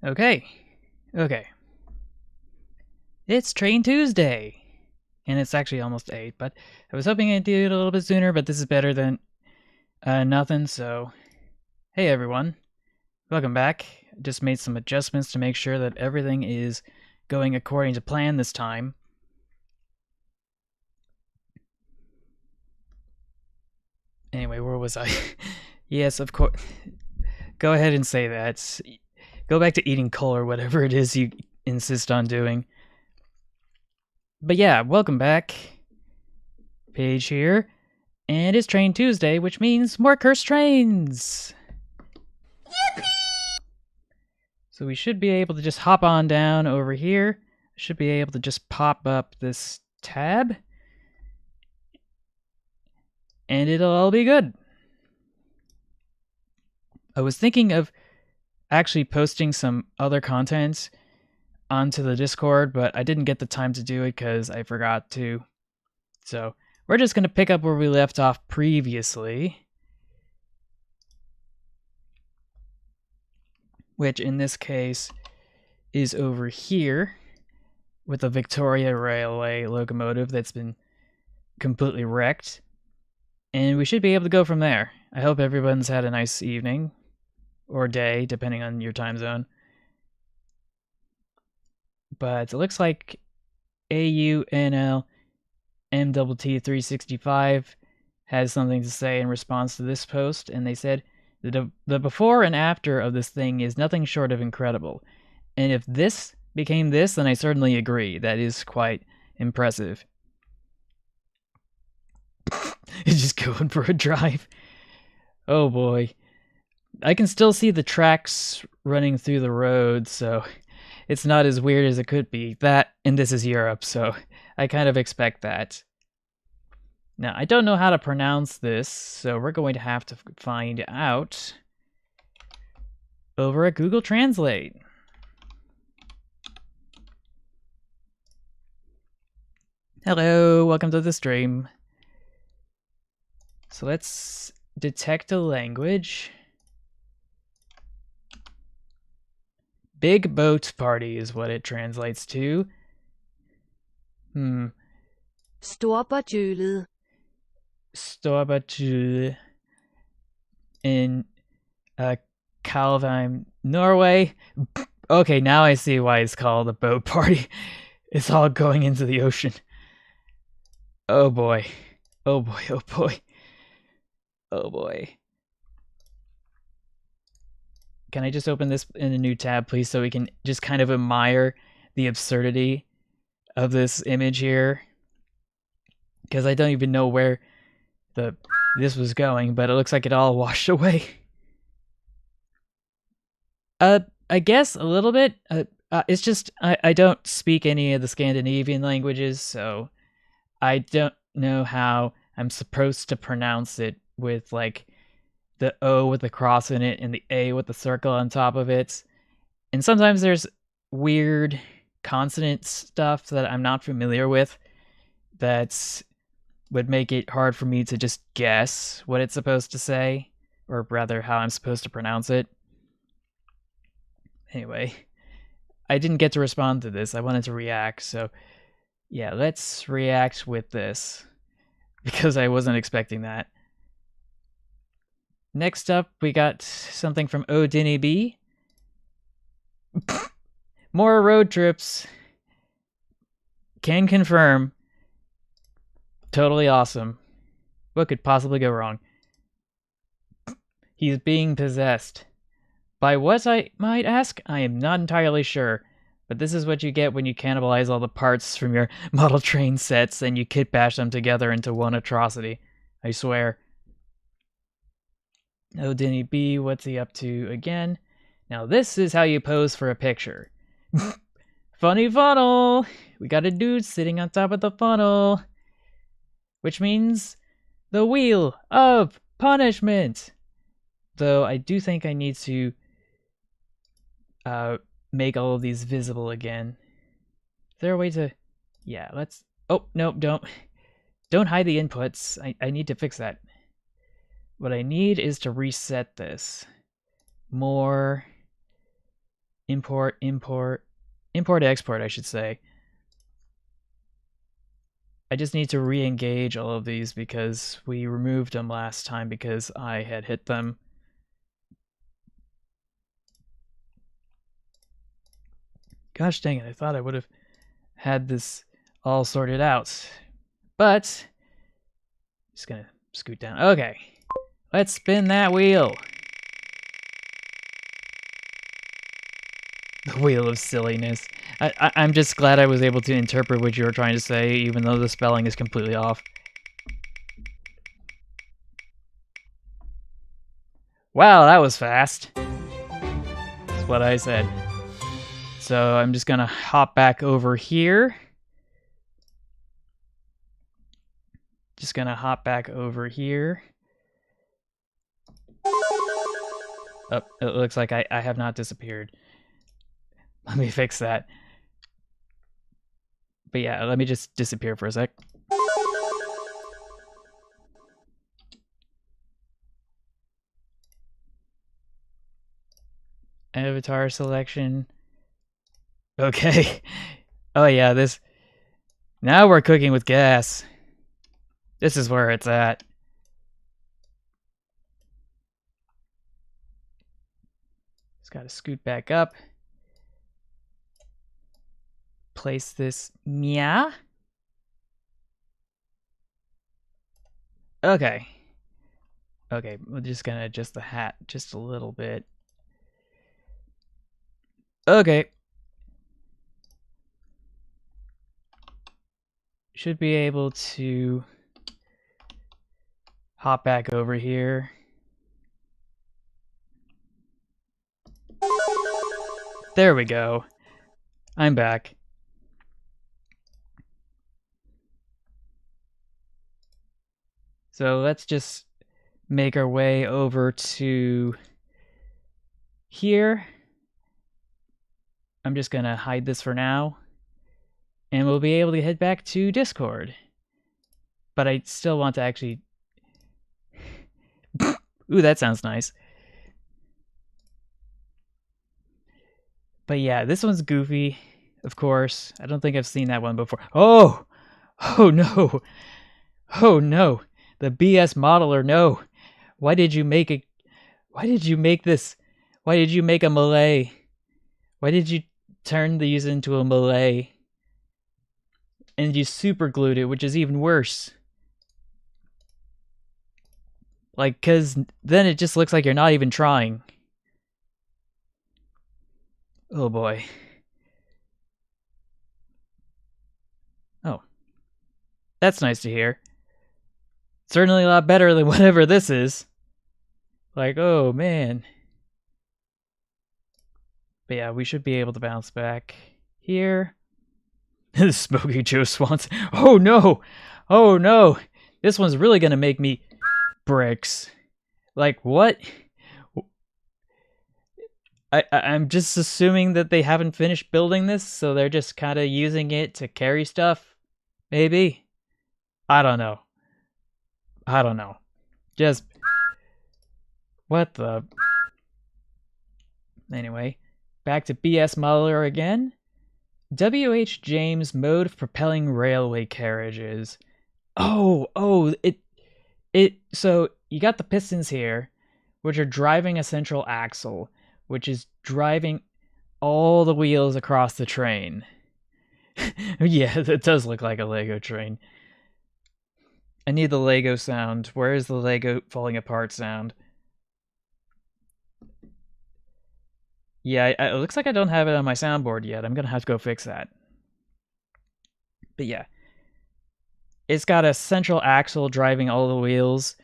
Okay. Okay. It's Train Tuesday. And it's actually almost 8, but I was hoping I'd do it a little bit sooner, but this is better than nothing, so... Hey everyone. Welcome back. I just made some adjustments to make sure that everything is going according to plan this time. Anyway, where was I? Yes, of course. Go ahead and say that. Go back to eating coal or whatever it is you insist on doing. But yeah, welcome back. Paige here. And it's Train Tuesday, which means more cursed trains! Yippee! So we should be able to just hop on down over here. Should be able to just pop up this tab. And it'll all be good. I was thinking of actually posting some other content onto the Discord, but I didn't get the time to do it because I forgot to. So we're just going to pick up where we left off previously. Which in this case is over here with the Victoria Railway locomotive that's been completely wrecked. And we should be able to go from there. I hope everyone's had a nice evening or day, depending on your time zone. But it looks like AUNL MWT365 has something to say in response to this post, and they said, the before and after of this thing is nothing short of incredible. And if this became this, then I certainly agree. That is quite impressive. It's just going for a drive. Oh boy. I can still see the tracks running through the road, so it's not as weird as it could be. That, and this is Europe, so I kind of expect that. Now, I don't know how to pronounce this, so we're going to have to find out over at Google Translate. Hello, welcome to the stream. So let's detect a language. Big boat party is what it translates to. Storbådsølet. Storbådsølet in Kalvheim, Norway. Okay, now I see why it's called a boat party. It's all going into the ocean. Oh boy. Oh boy, oh boy. Oh boy. Can I just open this in a new tab, please, so we can just kind of admire the absurdity of this image here? Because I don't even know where this was going, but it looks like it all washed away. I guess a little bit. It's just I don't speak any of the Scandinavian languages, so I don't know how I'm supposed to pronounce it with like the O with the cross in it and the A with the circle on top of it. And sometimes there's weird consonant stuff that I'm not familiar with that would make it hard for me to just guess what it's supposed to say, or rather how I'm supposed to pronounce it. Anyway, I didn't get to respond to this. I wanted to react, so yeah, let's react with this because I wasn't expecting that. Next up, we got something from O'Dinny B. More road trips. Can confirm. Totally awesome. What could possibly go wrong? He's being possessed. By what, I might ask? I am not entirely sure. But this is what you get when you cannibalize all the parts from your model train sets and you kit bash them together into one atrocity. I swear. Oh, Denny B, what's he up to again? Now this is how you pose for a picture. Funny funnel! We got a dude sitting on top of the funnel. Which means the wheel of punishment. Though I do think I need to make all of these visible again. Is there a way to... Yeah, let's... Oh, no, don't hide the inputs. I need to fix that. What I need is to reset this. More Import, export, I should say. I just need to re-engage all of these because we removed them last time because I had hit them. Gosh dang it, I thought I would have had this all sorted out. But, just gonna scoot down. Okay, let's spin that wheel. The wheel of silliness. I'm just glad I was able to interpret what you were trying to say, even though the spelling is completely off. Wow, that was fast. That's what I said. So I'm just gonna hop back over here. Just gonna hop back over here. Oh, it looks like I have not disappeared. Let me fix that. But yeah, let me just disappear for a sec. Avatar selection. Okay. Oh yeah, this... Now we're cooking with gas. This is where it's at. Just gotta scoot back up. Place this... Yeah? Okay. Okay, we're just gonna adjust the hat just a little bit. Okay. Should be able to hop back over here. There we go. I'm back. So let's just make our way over to here. I'm just gonna hide this for now. And we'll be able to head back to Discord. But I still want to actually... Ooh, that sounds nice. But yeah, this one's goofy, of course. I don't think I've seen that one before. Oh! Oh no! Oh no! The BS modeler, no! Why did you make a... Why did you make this? Why did you make a Malay? Why did you turn these into a Malay? And you super glued it, which is even worse. Like, cause then it just looks like you're not even trying. Oh boy. Oh. That's nice to hear. Certainly a lot better than whatever this is. Like, oh man. But yeah, we should be able to bounce back here. Smoky Joe Swans. Oh no! Oh no! This one's really gonna make me bricks. Like, what? I'm just assuming that they haven't finished building this, so they're just kind of using it to carry stuff. Maybe? I don't know. I don't know. Just... What the... Anyway, back to BS Modeler again. W.H. James mode of propelling railway carriages. Oh, so you got the pistons here, which are driving a central axle, which is driving all the wheels across the train. Yeah, that does look like a Lego train. I need the Lego sound. Where is the Lego falling apart sound? Yeah, it looks like I don't have it on my soundboard yet. I'm gonna have to go fix that. But yeah. It's got a central axle driving all the wheels.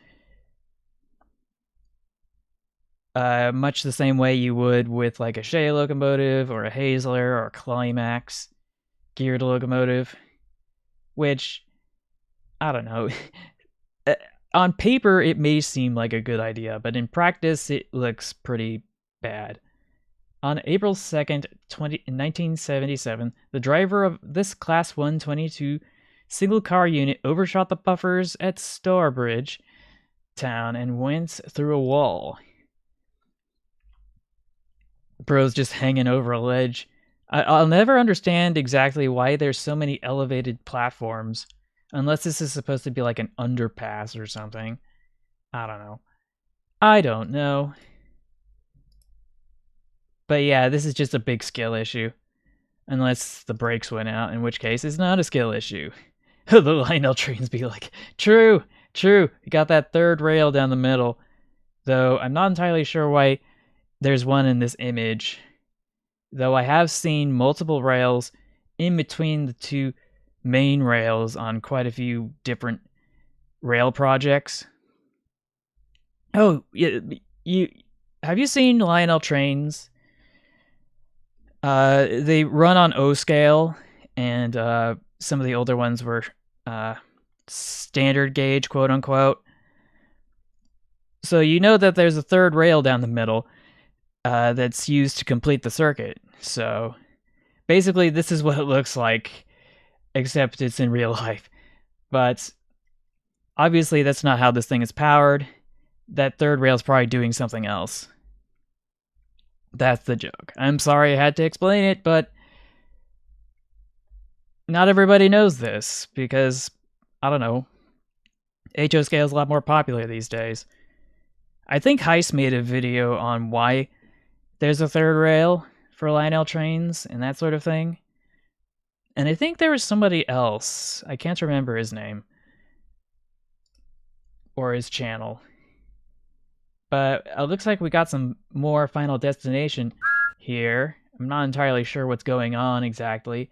Much the same way you would with like a Shea locomotive or a Hazler or a Climax geared locomotive. Which, I don't know. On paper, it may seem like a good idea, but in practice, it looks pretty bad. On April 2nd, 1977, the driver of this Class 122 single-car unit overshot the buffers at Stourbridge Town and went through a wall. Bro's just hanging over a ledge. I'll never understand exactly why there's so many elevated platforms, unless this is supposed to be like an underpass or something. I don't know. I don't know. But yeah, this is just a big skill issue. Unless the brakes went out, in which case it's not a skill issue. The Lionel trains be like, true, you got that third rail down the middle. Though I'm not entirely sure why there's one in this image. Though I have seen multiple rails in between the two main rails on quite a few different rail projects. Oh, yeah, have you seen Lionel trains? They run on O scale, and some of the older ones were standard gauge, quote unquote. So you know that there's a third rail down the middle that's used to complete the circuit. So basically, this is what it looks like, except it's in real life. But obviously, that's not how this thing is powered. That third rail is probably doing something else. That's the joke. I'm sorry I had to explain it, but not everybody knows this because, I don't know, HO scale is a lot more popular these days. I think Heist made a video on why there's a third rail for Lionel trains and that sort of thing. And I think there was somebody else. I can't remember his name or his channel. But it looks like we got some more Final Destination here. I'm not entirely sure what's going on exactly.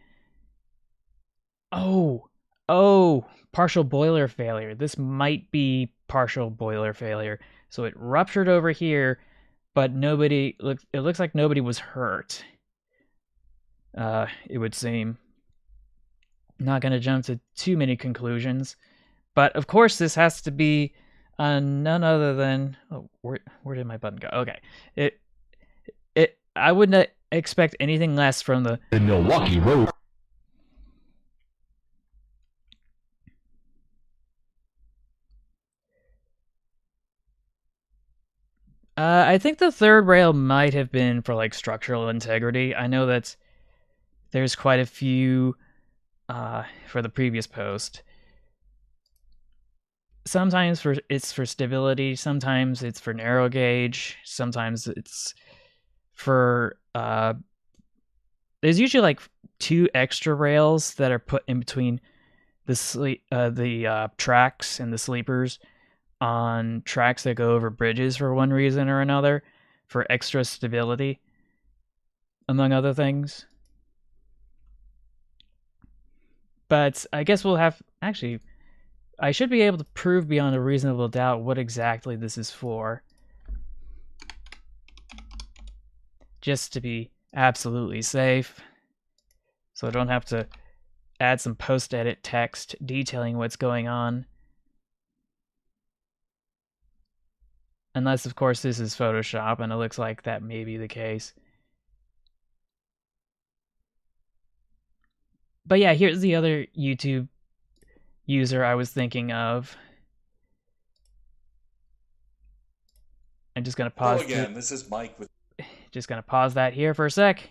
Oh, partial boiler failure. This might be partial boiler failure. So it ruptured over here, but it looks like nobody was hurt. It would seem. Not going to jump to too many conclusions. But of course this has to be none other than... Oh, where did my button go? Okay. I wouldn't expect anything less from the Milwaukee Road. I think the third rail might have been for like structural integrity. I know that there's quite a few for the previous post. Sometimes it's for stability, sometimes it's for narrow gauge, sometimes it's for there's usually like 2 extra rails that are put in between the tracks and the sleepers on tracks that go over bridges for one reason or another, for extra stability, among other things. But I guess we'll have... Actually, I should be able to prove beyond a reasonable doubt what exactly this is for. Just to be absolutely safe. So I don't have to add some post-edit text detailing what's going on. Unless, of course, this is Photoshop, and it looks like that may be the case. But yeah, here's the other YouTube user I was thinking of. I'm just gonna pause. Hello again, this is Mike with... Just gonna pause that here for a sec.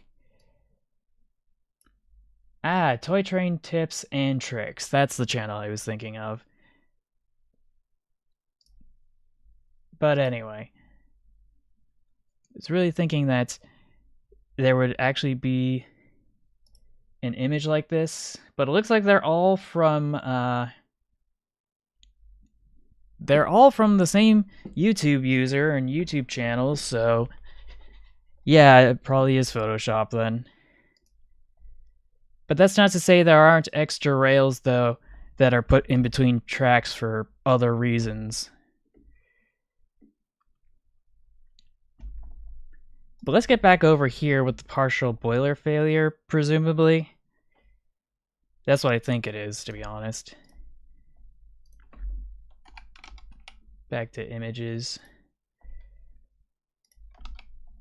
Toy Train Tips and Tricks. That's the channel I was thinking of. But anyway, I was really thinking that there would actually be an image like this, but it looks like they're all from the same YouTube user and YouTube channel, so yeah, it probably is Photoshop then. But that's not to say there aren't extra rails, though, that are put in between tracks for other reasons. But let's get back over here with the partial boiler failure, presumably. That's what I think it is, to be honest. Back to images.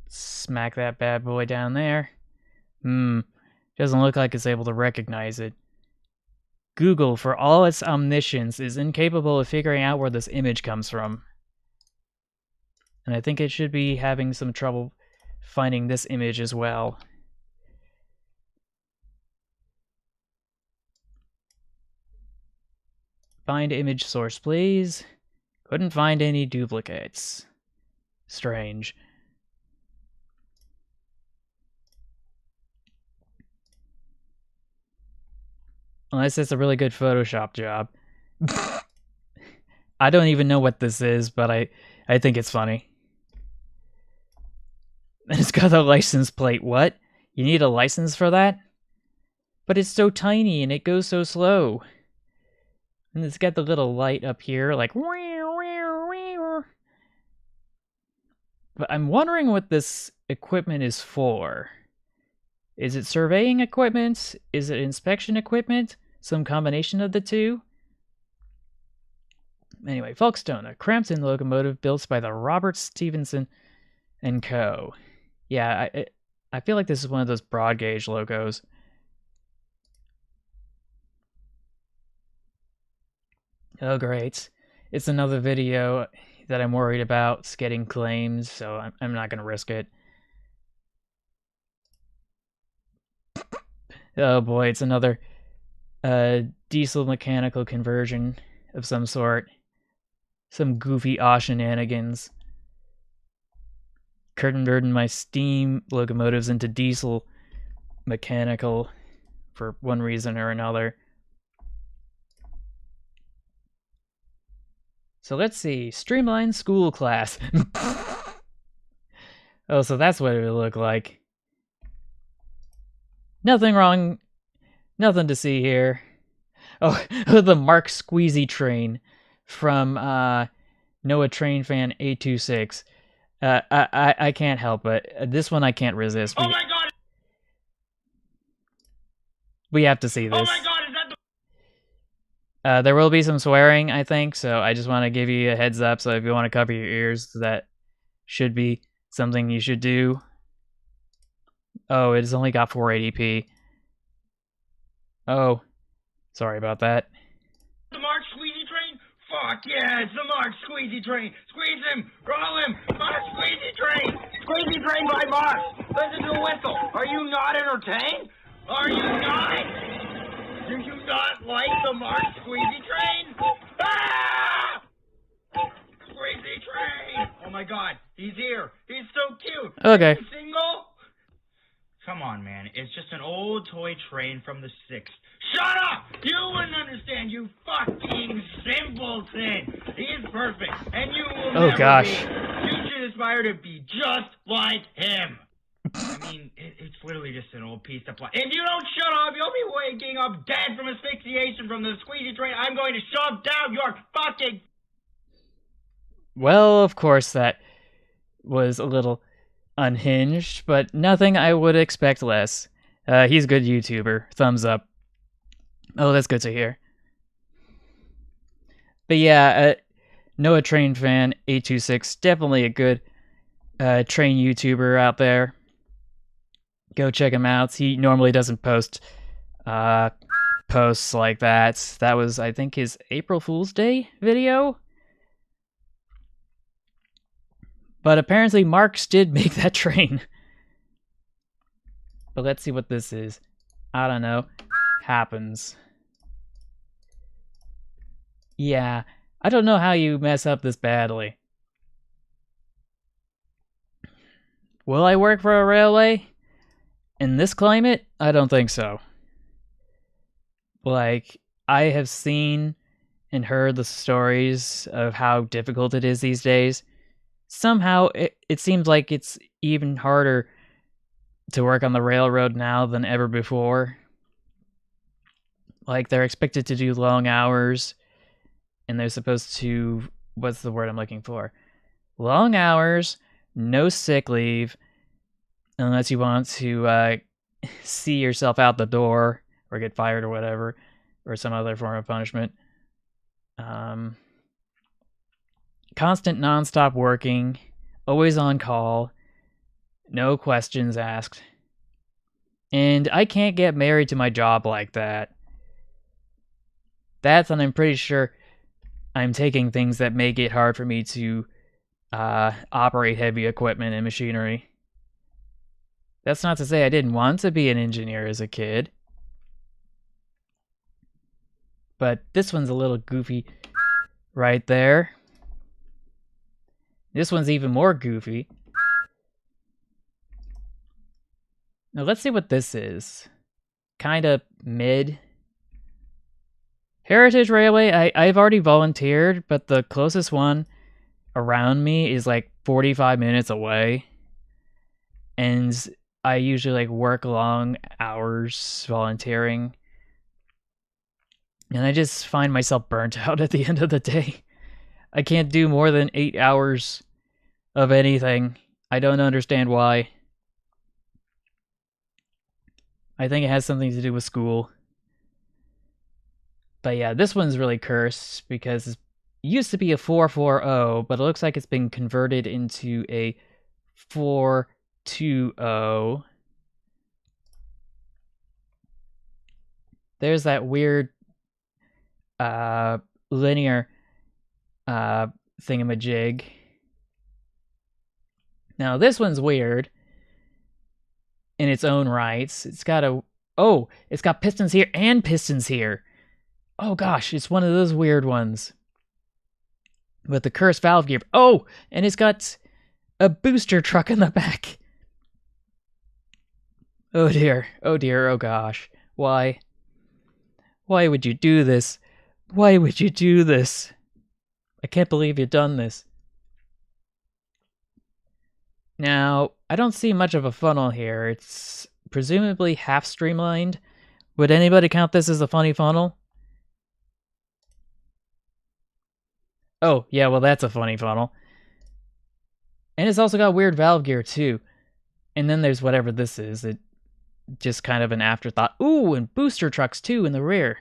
Smack that bad boy down there. Doesn't look like it's able to recognize it. Google, for all its omniscience, is incapable of figuring out where this image comes from. And I think it should be having some trouble finding this image as well. Find image source, please. Couldn't find any duplicates. Strange. Unless it's a really good Photoshop job. I don't even know what this is, but I think it's funny. And it's got a license plate. What? You need a license for that? But it's so tiny and it goes so slow. And it's got the little light up here, like... But I'm wondering what this equipment is for. Is it surveying equipment? Is it inspection equipment? Some combination of the two? Anyway, Folkestone, a Crampton locomotive built by the Robert Stevenson and Co. Yeah, I feel like this is one of those broad gauge locos. Oh, great. It's another video that I'm worried about. It's getting claims, so I'm not going to risk it. Oh boy, it's another diesel mechanical conversion of some sort. Some goofy shenanigans. Converting my steam locomotives into diesel mechanical for one reason or another. So let's see. Streamline school class. Oh, so that's what it would look like. Nothing wrong. Nothing to see here. Oh, the Mark Squeezy train from Noah Train Fan 826. I can't help it. This one I can't resist. Oh my god! We have to see this. Oh my god, is that the... There will be some swearing, I think, so I just want to give you a heads up. So if you want to cover your ears, that should be something you should do. Oh, it's only got 480p. Oh, sorry about that. The Mark Squeezy train? Fuck yeah, it's the Mark Squeezy train. Squeeze him, roll him, Mark Squeezy train. Squeezy train by Mark. Listen to the whistle. Are you not entertained? Are you not? Do you not like the Mark Squeezy train? Ah! Squeezy train. Oh my god, he's here. He's so cute. Okay. Is he single? Come on, man. It's just an old toy train from the 60s. Shut up! You wouldn't understand, you fucking simpleton! He is perfect, and you will Oh never gosh. be. You should aspire to be just like him. I mean, it's literally just an old piece of plastic. If you don't shut up, you'll be waking up dead from asphyxiation from the squeezy train. I'm going to shove down your fucking... Well, of course that was a little unhinged, but nothing I would expect less. He's a good YouTuber. Thumbs up. Oh, that's good to hear. But yeah, Noah Train Fan 826, definitely a good train YouTuber out there. Go check him out. He normally doesn't post posts like that. That was, I think, his April Fool's Day video. But apparently Marx did make that train. But let's see what this is. I don't know. Happens. Yeah, I don't know how you mess up this badly. Will I work for a railway? In this climate? I don't think so. Like, I have seen and heard the stories of how difficult it is these days. Somehow, it seems like it's even harder to work on the railroad now than ever before. Like, they're expected to do long hours, and they're supposed to... What's the word I'm looking for? Long hours, no sick leave, unless you want to see yourself out the door, or get fired or whatever, or some other form of punishment. Constant non-stop working, always on call, no questions asked. And I can't get married to my job like that. That's, and I'm pretty sure I'm taking things that make it hard for me to operate heavy equipment and machinery. That's not to say I didn't want to be an engineer as a kid. But this one's a little goofy right there. This one's even more goofy. Now let's see what this is. Kinda mid. Heritage Railway, I've already volunteered, but the closest one around me is like 45 minutes away. And I usually like work long hours volunteering. And I just find myself burnt out at the end of the day. I can't do more than 8 hours of anything. I don't understand why. I think it has something to do with school. But yeah, this one's really cursed because it used to be a 440, but it looks like it's been converted into a 420. There's that weird linear thingamajig. Now this one's weird in its own rights. It's got it's got pistons here and pistons here. Oh gosh, it's one of those weird ones. With the cursed valve gear. Oh, and it's got a booster truck in the back. Oh dear, oh gosh. Why? Why would you do this? Why would you do this? I can't believe you've done this. Now, I don't see much of a funnel here. It's presumably half streamlined. Would anybody count this as a funny funnel? Oh, yeah, well that's a funny funnel. And it's also got weird valve gear too. And then there's whatever this is. It just kind of an afterthought. Ooh, and booster trucks too in the rear.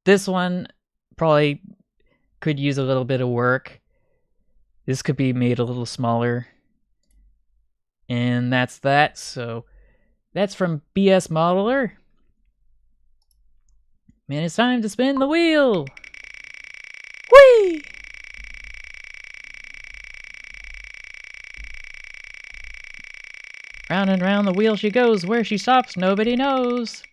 This one probably could use a little bit of work. This could be made a little smaller. And that's that. So that's from BS Modeler. Man, it's time to spin the wheel. Whee! Round and round the wheel she goes. Where she stops, nobody knows.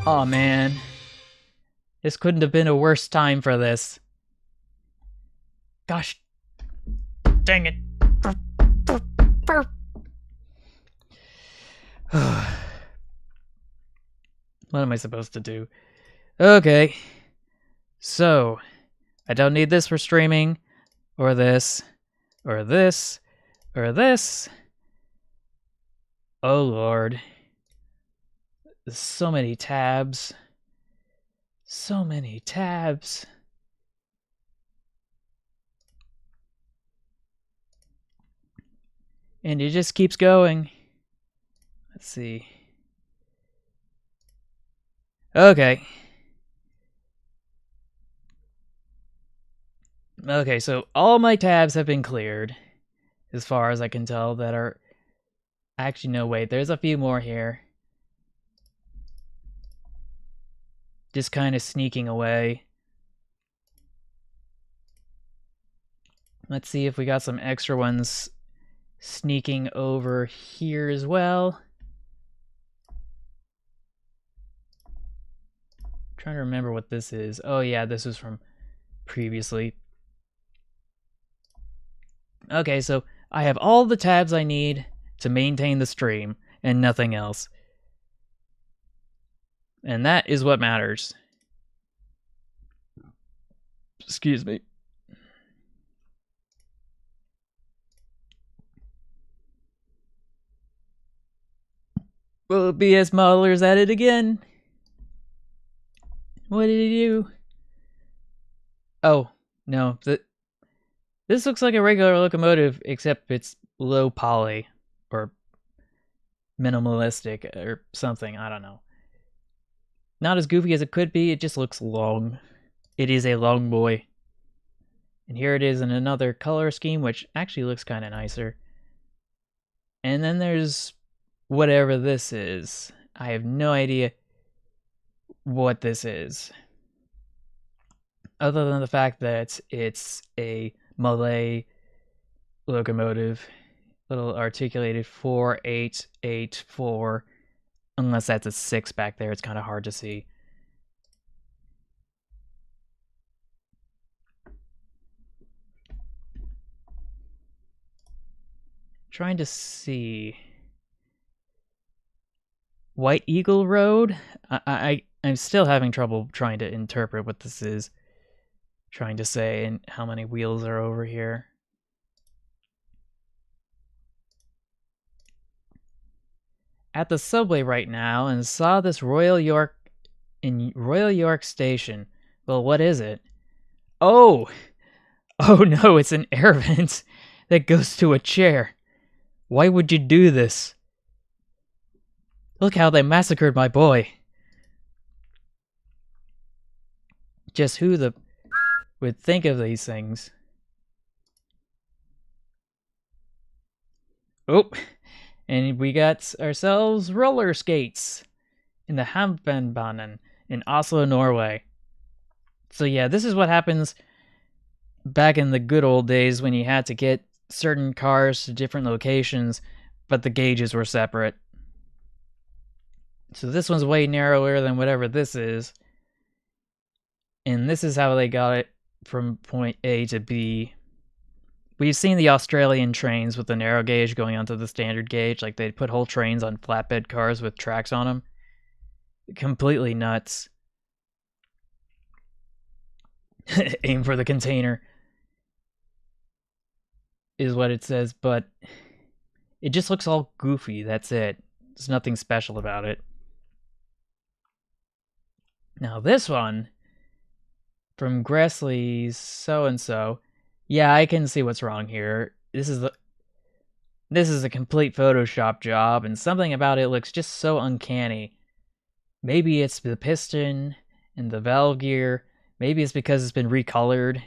Aw, man. This couldn't have been a worse time for this. Gosh. Dang it. What am I supposed to do? Okay. So, I don't need this for streaming, or this, or this, or this. Oh lord. There's so many tabs. So many tabs. And it just keeps going. Let's see. Okay. Okay, so all my tabs have been cleared, as far as I can tell, that are... Actually, no, wait, there's a few more here. Just kind of sneaking away. Let's see if we got some extra ones sneaking over here as well. Trying to remember what this is. Oh yeah, this was from previously. Okay, so I have all the tabs I need to maintain the stream and nothing else. And that is what matters. Excuse me. Well, BS Modeler's at it again. What did he do? Oh, no. This looks like a regular locomotive, except it's low poly. Or minimalistic, or something. I don't know. Not as goofy as it could be, it just looks long. It is a long boy. And here it is in another color scheme, which actually looks kind of nicer. And then there's whatever this is. I have no idea what this is, other than the fact that it's a Malay locomotive, little articulated 4884, unless that's a 6 back there, it's kind of hard to see. Trying to see. White Eagle Road? I'm still having trouble trying to interpret what this is trying to say and how many wheels are over here. At the subway right now and saw this Royal York Station. Well, what is it? Oh! Oh no, it's an air vent that goes to a chair. Why would you do this? Look how they massacred my boy. Just who would think of these things? Oh, and we got ourselves roller skates in the Hampenbanen in Oslo, Norway. So yeah, this is what happens back in the good old days when you had to get certain cars to different locations, but the gauges were separate. So this one's way narrower than whatever this is. And this is how they got it from point A to B. We've seen the Australian trains with the narrow gauge going onto the standard gauge. Like, they'd put whole trains on flatbed cars with tracks on them. Completely nuts. Aim for the container is what it says, but it just looks all goofy. That's it. There's nothing special about it. Now this one, from Gressley's so-and-so, yeah, I can see what's wrong here. This is a complete Photoshop job, and something about it looks just so uncanny. Maybe it's the piston and the valve gear. Maybe it's because it's been recolored.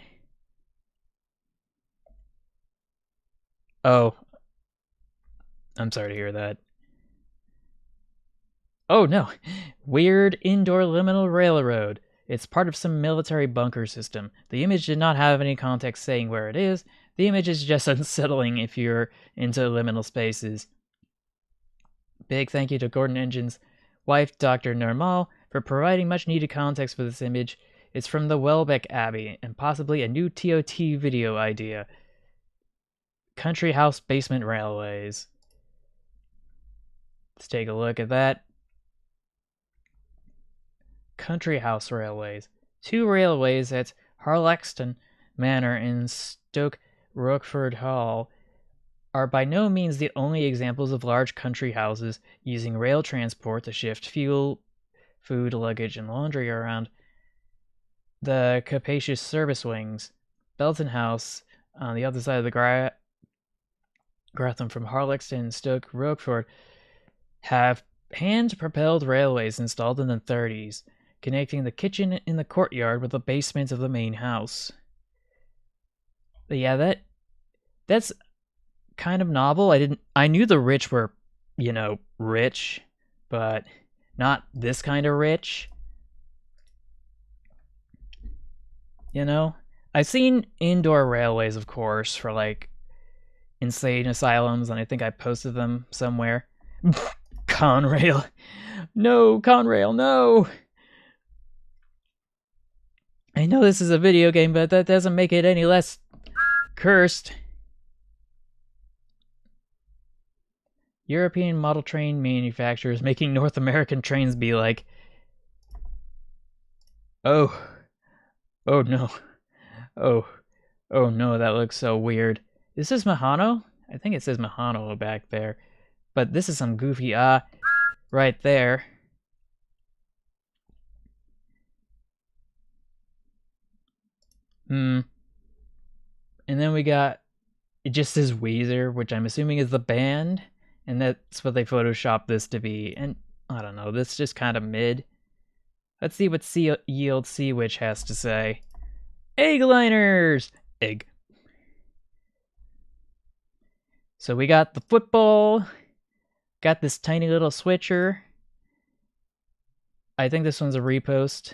Oh. I'm sorry to hear that. Oh no. Weird indoor liminal railroad. It's part of some military bunker system. The image did not have any context saying where it is. The image is just unsettling if you're into liminal spaces. Big thank you to Gordon Engine's wife, Dr. Normal, for providing much needed context for this image. It's from the Welbeck Abbey, and possibly a new TOT video idea. Country House Basement Railways. Let's take a look at that. Country House Railways. 2 railways at Harlaxton Manor and Stoke Rochford Hall are by no means the only examples of large country houses using rail transport to shift fuel, food, luggage, and laundry around. The capacious service wings, Belton House, on the other side of the Gratham from Harlaxton and Stoke Rochford, have hand-propelled railways installed in the 30s, connecting the kitchen in the courtyard with the basement of the main house. But yeah, that's kind of novel. I knew the rich were, rich, but not this kind of rich. I've seen indoor railways, of course, for like insane asylums, and I think I posted them somewhere. Conrail. No, Conrail, no! I know this is a video game, but that doesn't make it any less cursed. European model train manufacturers making North American trains be like, oh no, oh no, that looks so weird. Is this Mahano? I think it says Mahano back there, but this is some goofy right there. And then we got, it just says Weezer, which I'm assuming is the band, and that's what they photoshopped this to be. And I don't know, this is just kind of mid. Let's see what Yield Sea Witch has to say. Egg liners! Egg. So we got the football, got this tiny little switcher, I think this one's a repost.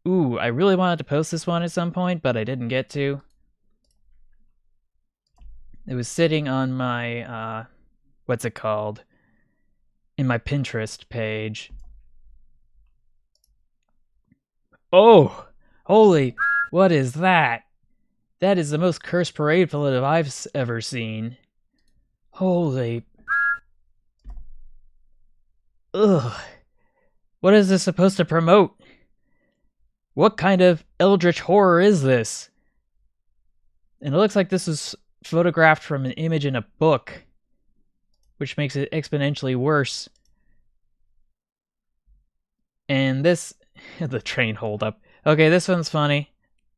Ooh, I really wanted to post this one at some point, but I didn't get to. It was sitting on my, what's it called? In my Pinterest page. Oh! Holy, what is that? That is the most cursed parade float I've ever seen. Holy. Ugh. What is this supposed to promote? What kind of eldritch horror is this? And it looks like this is photographed from an image in a book, which makes it exponentially worse. And this, the train holdup. Okay, this one's funny.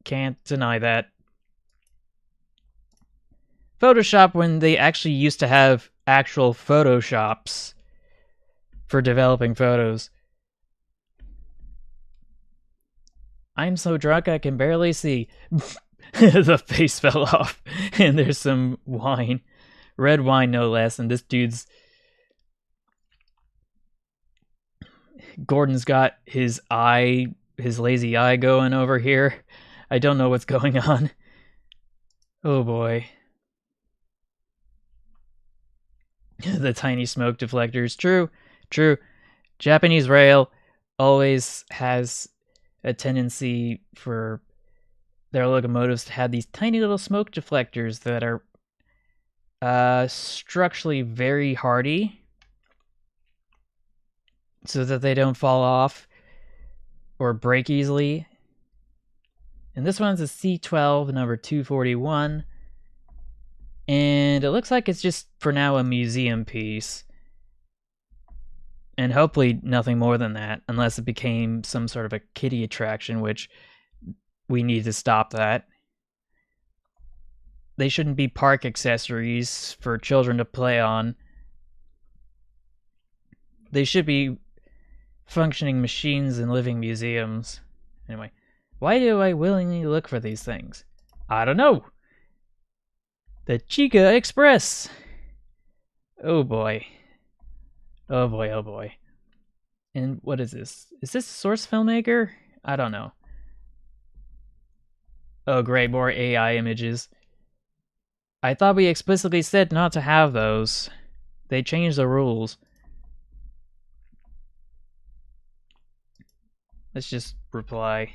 Can't deny that. Photoshop, when they actually used to have actual Photoshops for developing photos. I'm so drunk I can barely see. The face fell off, and there's some wine. Red wine, no less, and this dude's... Gordon's got his lazy eye going over here. I don't know what's going on. Oh boy. The tiny smoke deflectors. True. Japanese rail always has a tendency for their locomotives to have these tiny little smoke deflectors that are structurally very hardy, so that they don't fall off or break easily. And this one's a C12 number 241. And it looks like it's just, for now, a museum piece. And hopefully nothing more than that, unless it became some sort of a kiddie attraction, which we need to stop that. They shouldn't be park accessories for children to play on. They should be functioning machines in living museums. Anyway, why do I willingly look for these things? I don't know. The Chica Express. Oh boy. Oh boy. And what is this? Is this Source Filmmaker? I don't know. Oh great, more AI images. I thought we explicitly said not to have those. They changed the rules. Let's just reply.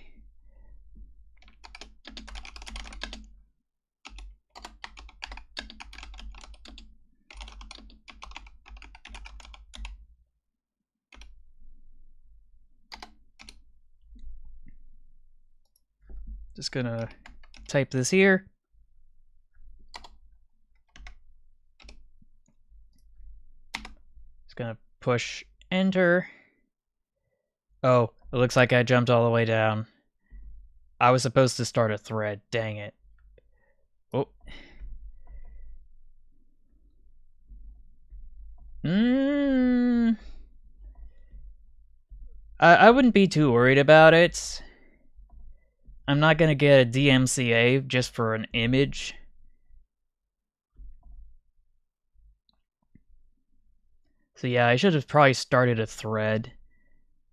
Just gonna type this here. Just gonna push enter. Oh, it looks like I jumped all the way down. I was supposed to start a thread, dang it. Oh. I wouldn't be too worried about it. I'm not gonna get a DMCA just for an image. So yeah, I should have probably started a thread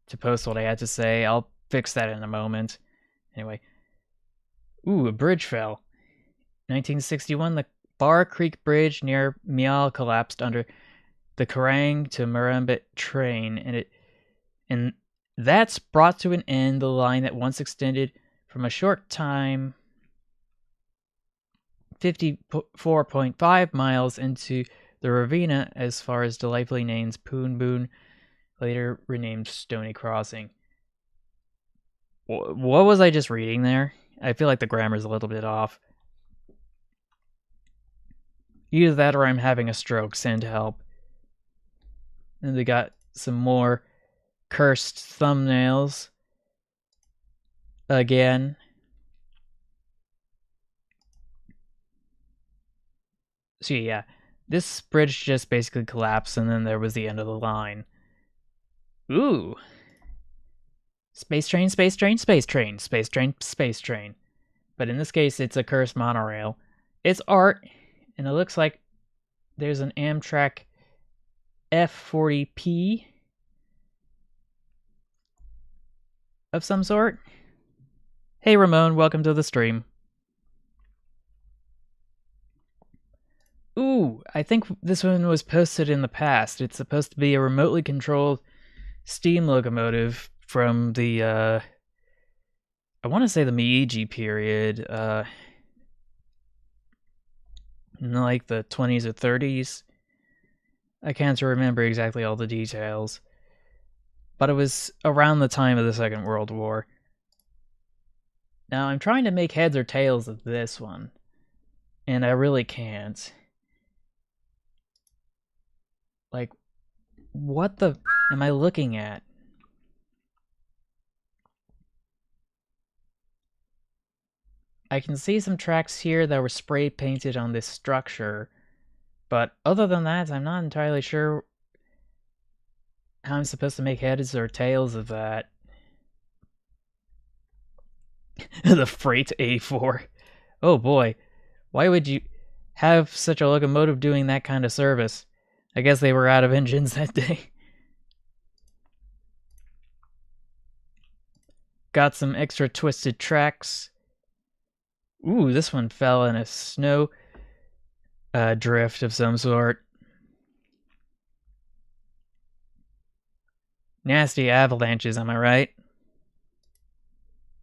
to post what I had to say. I'll fix that in a moment. Anyway. Ooh, a bridge fell. 1961, the Bar Creek Bridge near Mial collapsed under the Kerrang to Murrumbeet train, and that's brought to an end the line that once extended from a short time 54.5 miles into the Ravina as far as delightfully named Poon Boon, later renamed Stony Crossing. What was I just reading there? I feel like the grammar's a little bit off. Either that or I'm having a stroke. Send help. And they got some more cursed thumbnails. Again. So yeah, this bridge just basically collapsed and then there was the end of the line. Ooh. Space train. But in this case, it's a cursed monorail. It's art, and it looks like there's an Amtrak F40P. of some sort. Hey Ramon, welcome to the stream. Ooh, I think this one was posted in the past. It's supposed to be a remotely controlled steam locomotive from the, I want to say the Meiji period, in like the 20s or 30s. I can't remember exactly all the details. But it was around the time of the Second World War. Now, I'm trying to make heads or tails of this one, and I really can't. Like, what the am I looking at? I can see some tracks here that were spray painted on this structure, but other than that, I'm not entirely sure how I'm supposed to make heads or tails of that. The freight A4. Oh boy, why would you have such a locomotive doing that kind of service? I guess they were out of engines that day. Got some extra twisted tracks. Ooh, this one fell in a snow drift of some sort. Nasty avalanches, am I right?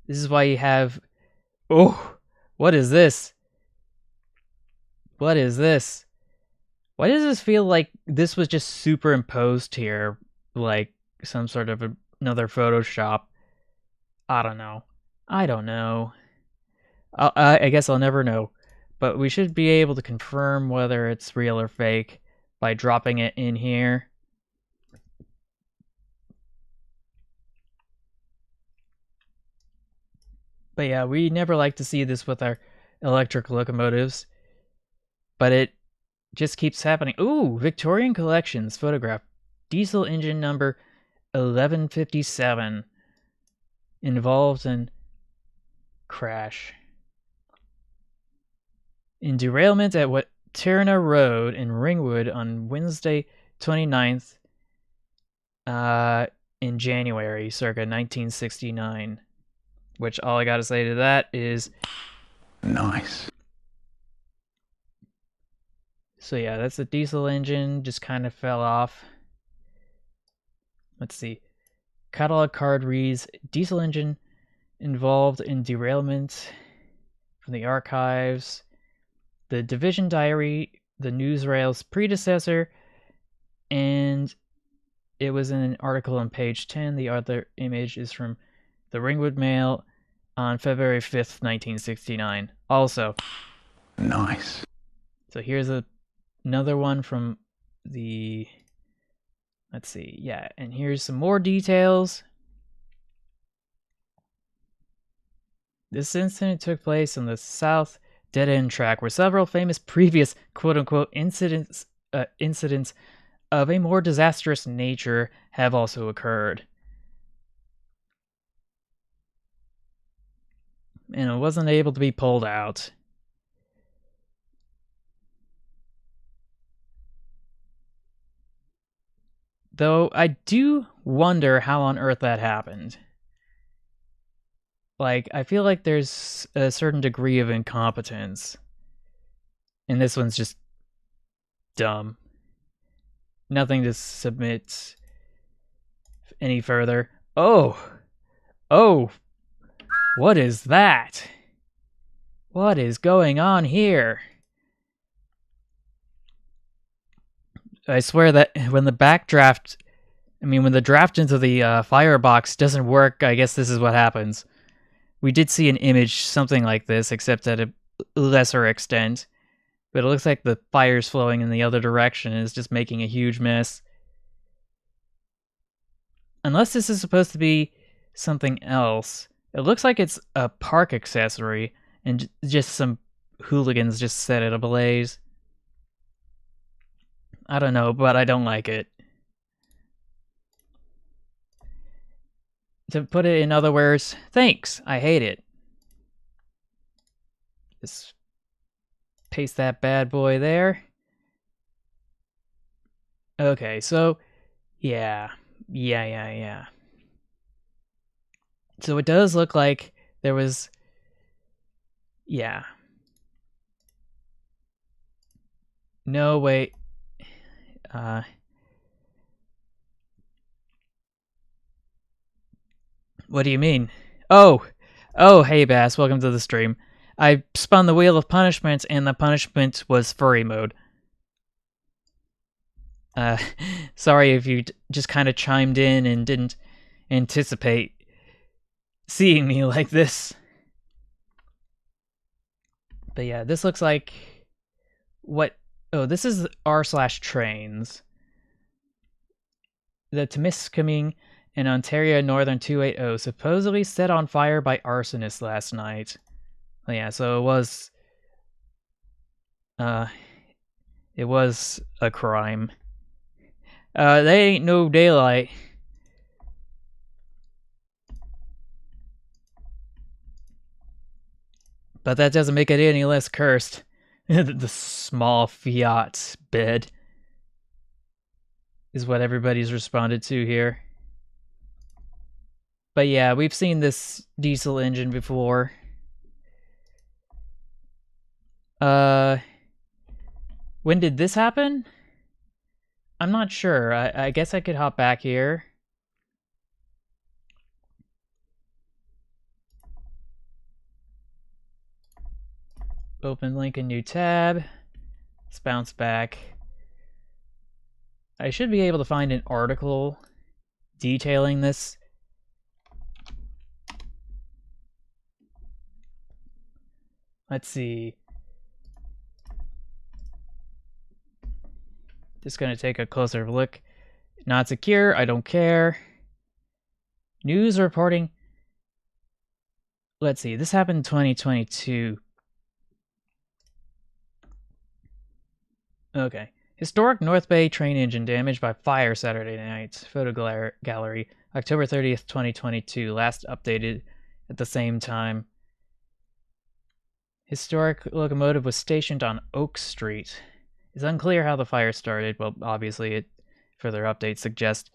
This is why you have... Oh, what is this? What is this? Why does this feel like this was just superimposed here? Like some sort of another Photoshop? I don't know. I don't know. I guess I'll never know. But we should be able to confirm whether it's real or fake by dropping it in here. But yeah, we never like to see this with our electric locomotives. But it just keeps happening. Ooh, Victorian Collections photograph. Diesel engine number 1157. Involved in crash. In derailment at Waterna Road in Ringwood on Wednesday 29th in January, circa 1969. Which all I gotta say to that is... Nice. So yeah, that's a diesel engine, just kind of fell off. Let's see. Catalog card reads, diesel engine involved in derailment from the archives. The division diary, the newsrail's predecessor, and it was in an article on page 10. The other image is from the Ringwood Mail on February 5th, 1969. Also. Nice. So here's another one from the... Let's see. Yeah, and here's some more details. This incident took place on the South Dead-End track, where several famous previous quote-unquote incidents of a more disastrous nature have also occurred. And it wasn't able to be pulled out. Though I do wonder how on earth that happened. Like, I feel like there's a certain degree of incompetence. And this one's just dumb. Nothing to submit any further. Oh! Oh! What is that? What is going on here? I swear that when the backdraft... when the draft into the firebox doesn't work, I guess this is what happens. We did see an image something like this, except at a lesser extent. But it looks like the fire's flowing in the other direction and is just making a huge mess. Unless this is supposed to be something else. It looks like it's a park accessory, and just some hooligans just set it ablaze. I don't know, but I don't like it. To put it in other words, thanks, I hate it. Just paste that bad boy there. Okay, so, yeah. So it does look like there was... Yeah. No, wait. What do you mean? Oh! Oh, hey Bass, welcome to the stream. I spun the wheel of punishment, and the punishment was furry mode. Uh, sorry if you just kind of chimed in and didn't anticipate seeing me like this. But yeah, this looks like... What... Oh, this is r/trains. The Temiskaming in Ontario Northern 280 supposedly set on fire by arsonists last night. Well, yeah, so it was a crime. They ain't no daylight. But that doesn't make it any less cursed. The small Fiat bed is what everybody's responded to here. But yeah, we've seen this diesel engine before. When did this happen? I'm not sure. I guess I could hop back here. Open link, a new tab. Let's bounce back. I should be able to find an article detailing this. Let's see. Just gonna take a closer look. Not secure, I don't care. News reporting. Let's see, this happened in 2022. Okay. Historic North Bay train engine damaged by fire Saturday night. Photo gallery. October 30th, 2022. Last updated at the same time. Historic locomotive was stationed on Oak Street. It's unclear how the fire started. Well, obviously, further updates suggest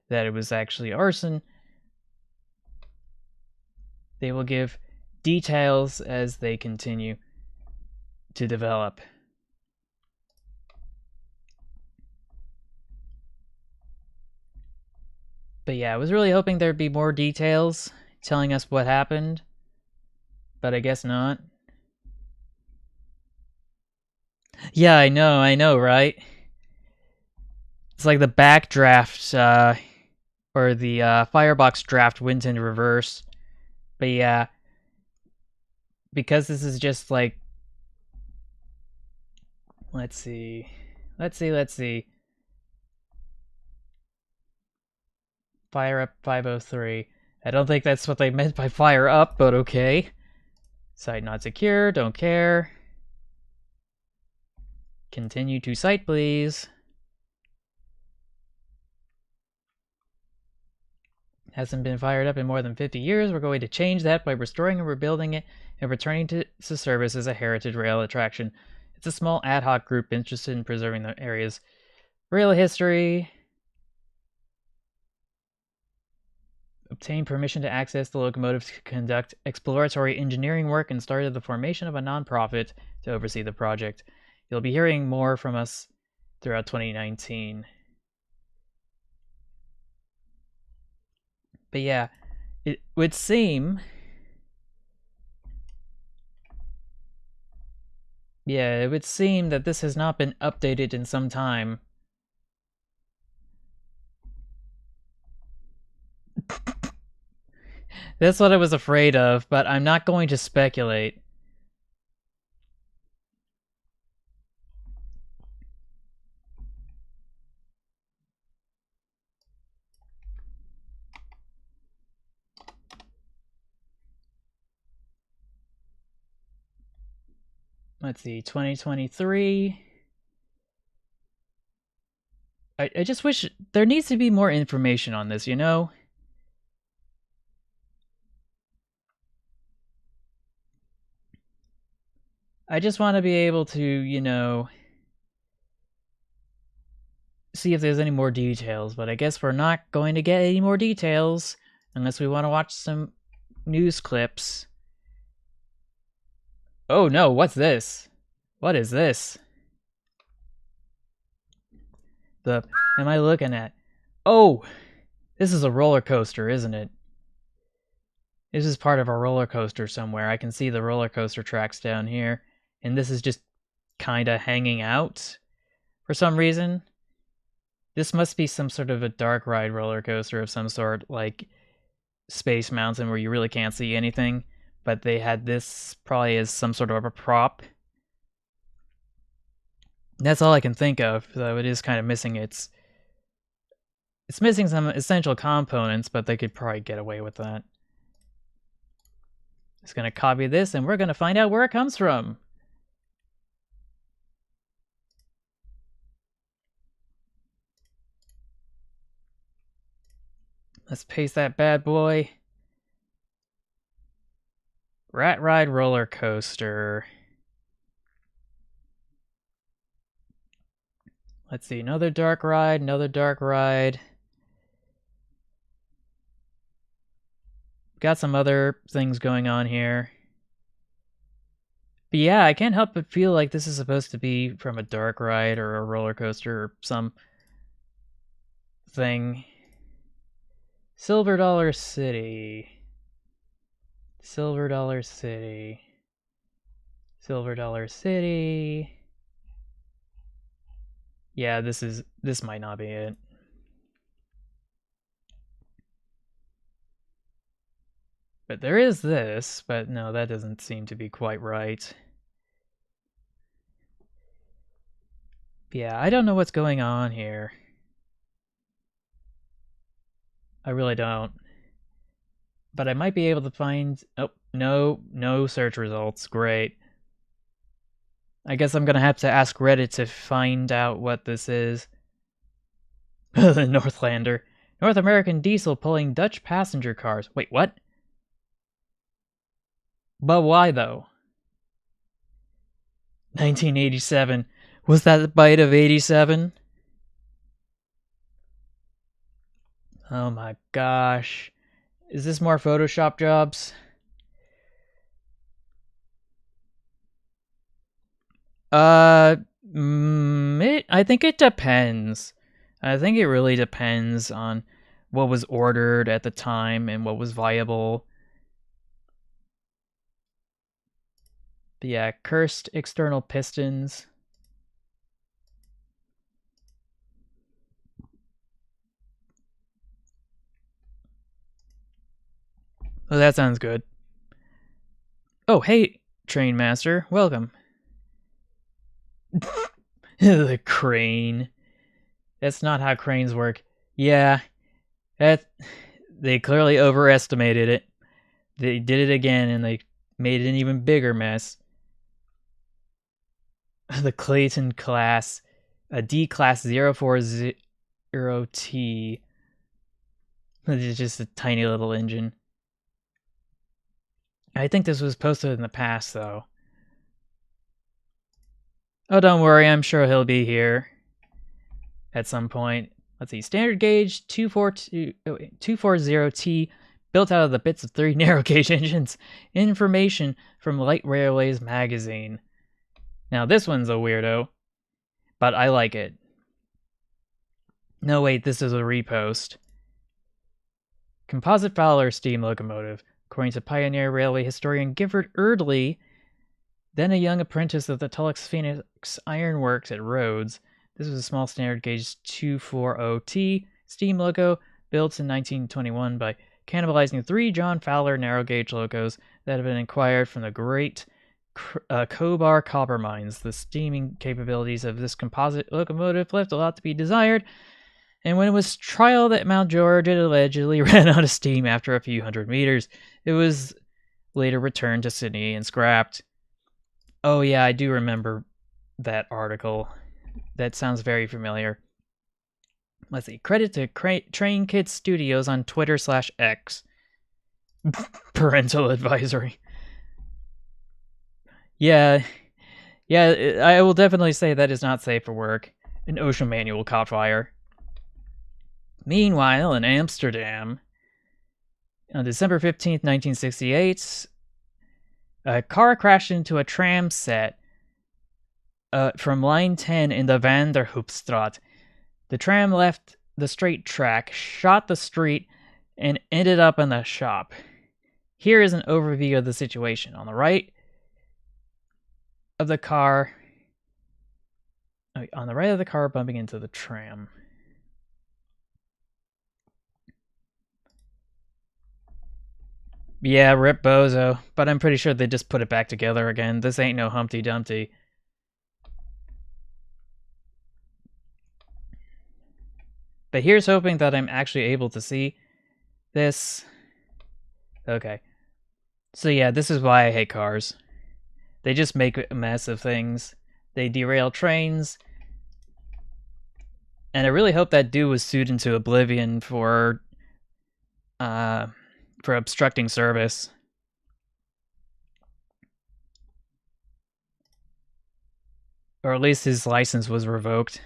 that it was actually arson. They will give details as they continue to develop. But yeah, I was really hoping there'd be more details telling us what happened. But I guess not. Yeah, I know, right? It's like the backdraft, or the firebox draft went in reverse. But yeah, because this is just like... Let's see. Fire up 503. I don't think that's what they meant by fire up, but okay. Site not secure, don't care. Continue to site, please. Hasn't been fired up in more than 50 years. We're going to change that by restoring and rebuilding it and returning to service as a heritage rail attraction. It's a small ad hoc group interested in preserving the area's rail history. Obtained permission to access the locomotive to conduct exploratory engineering work and started the formation of a nonprofit to oversee the project. You'll be hearing more from us throughout 2019. But yeah, it would seem... Yeah, it would seem that this has not been updated in some time. That's what I was afraid of, but I'm not going to speculate. Let's see, 2023. I just wish there needs to be more information on this, you know? I just want to be able to, you know, see if there's any more details, but I guess we're not going to get any more details unless we want to watch some news clips. Oh no, what's this? What is this? Am I looking at? Oh, this is a roller coaster, isn't it? This is part of a roller coaster somewhere. I can see the roller coaster tracks down here, and this is just kinda hanging out for some reason. This must be some sort of a dark ride roller coaster of some sort, like Space Mountain, where you really can't see anything, but they had this probably as some sort of a prop. That's all I can think of, though it is kind of missing it's missing some essential components, but they could probably get away with that. Just gonna copy this, and we're gonna find out where it comes from. Let's paste that bad boy. Rat Ride Roller Coaster. Let's see, another dark ride, another dark ride. Got some other things going on here. But yeah, I can't help but feel like this is supposed to be from a dark ride or a roller coaster or some thing. Silver Dollar City. Silver Dollar City. Silver Dollar City. Yeah, this might not be it. But there is this, but no, that doesn't seem to be quite right. Yeah, I don't know what's going on here. I really don't. But I might be able to find... Oh, no search results. Great. I guess I'm gonna have to ask Reddit to find out what this is. The Northlander. North American diesel pulling Dutch passenger cars. Wait, what? But why, though? 1987. Was that the bite of 87? Oh my gosh. Is this more Photoshop jobs? I think it depends. I think it really depends on what was ordered at the time and what was viable. But yeah, cursed external pistons. Oh, that sounds good. Oh, hey, Train Master. Welcome. The crane. That's not how cranes work. Yeah, they clearly overestimated it. They did it again, and they made an even bigger mess. The Clayton class, a D-class 040T. It's just a tiny little engine. I think this was posted in the past, though. Oh, don't worry, I'm sure he'll be here at some point. Let's see, standard gauge 240T, built out of the bits of 3 narrow gauge engines. Information from Light Railways magazine. Now this one's a weirdo, but I like it. No, wait, this is a repost. Composite Fowler steam locomotive. According to pioneer railway historian Gifford Erdley, then a young apprentice of the Tulloch's Phoenix Iron Works at Rhodes, this was a small standard gauge 240T steam loco built in 1921 by cannibalizing 3 John Fowler narrow gauge locos that had been acquired from the great Cobar copper mines. The steaming capabilities of this composite locomotive left a lot to be desired, and when it was trialed at Mount George, it allegedly ran out of steam after a few hundred meters. It was later returned to Sydney and scrapped. Oh yeah, I do remember that article. That sounds very familiar. Let's see. Credit to Train Kids Studios on Twitter/X. Parental advisory. Yeah, I will definitely say that is not safe for work. An OSHA manual caught fire. Meanwhile, in Amsterdam, On December 15th, 1968, a car crashed into a tram set from line 10 in the Van der Hoopstraat. The tram left the straight track, shot the street, and ended up in the shop. Here is an overview of the situation. On the right of the car, bumping into the tram. Yeah, rip Bozo, but I'm pretty sure they just put it back together again. This ain't no Humpty Dumpty. But here's hoping that I'm actually able to see this. Okay. So yeah, this is why I hate cars. They just make a mess of things. They derail trains. And I really hope that dude was sued into oblivion for obstructing service. Or at least his license was revoked,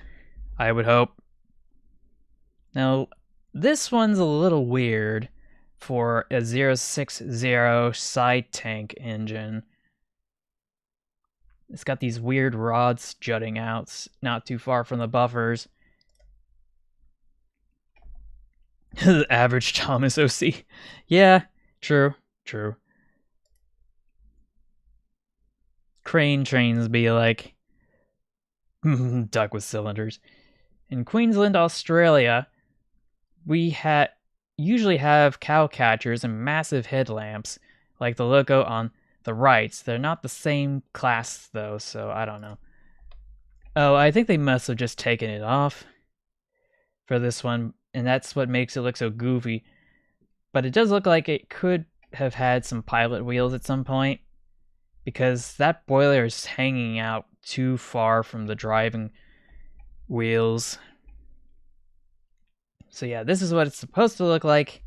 I would hope. Now, this one's a little weird for a 060 side tank engine. It's got these weird rods jutting out, not too far from the buffers. The average Thomas OC. Yeah, true. Crane trains be like duck with cylinders. In Queensland, Australia, we usually have cow catchers and massive headlamps, like the logo on the right. They're not the same class though, so I don't know. Oh, I think they must have just taken it off for this one, and that's what makes it look so goofy. But it does look like it could have had some pilot wheels at some point, because that boiler is hanging out too far from the driving wheels. So yeah, this is what it's supposed to look like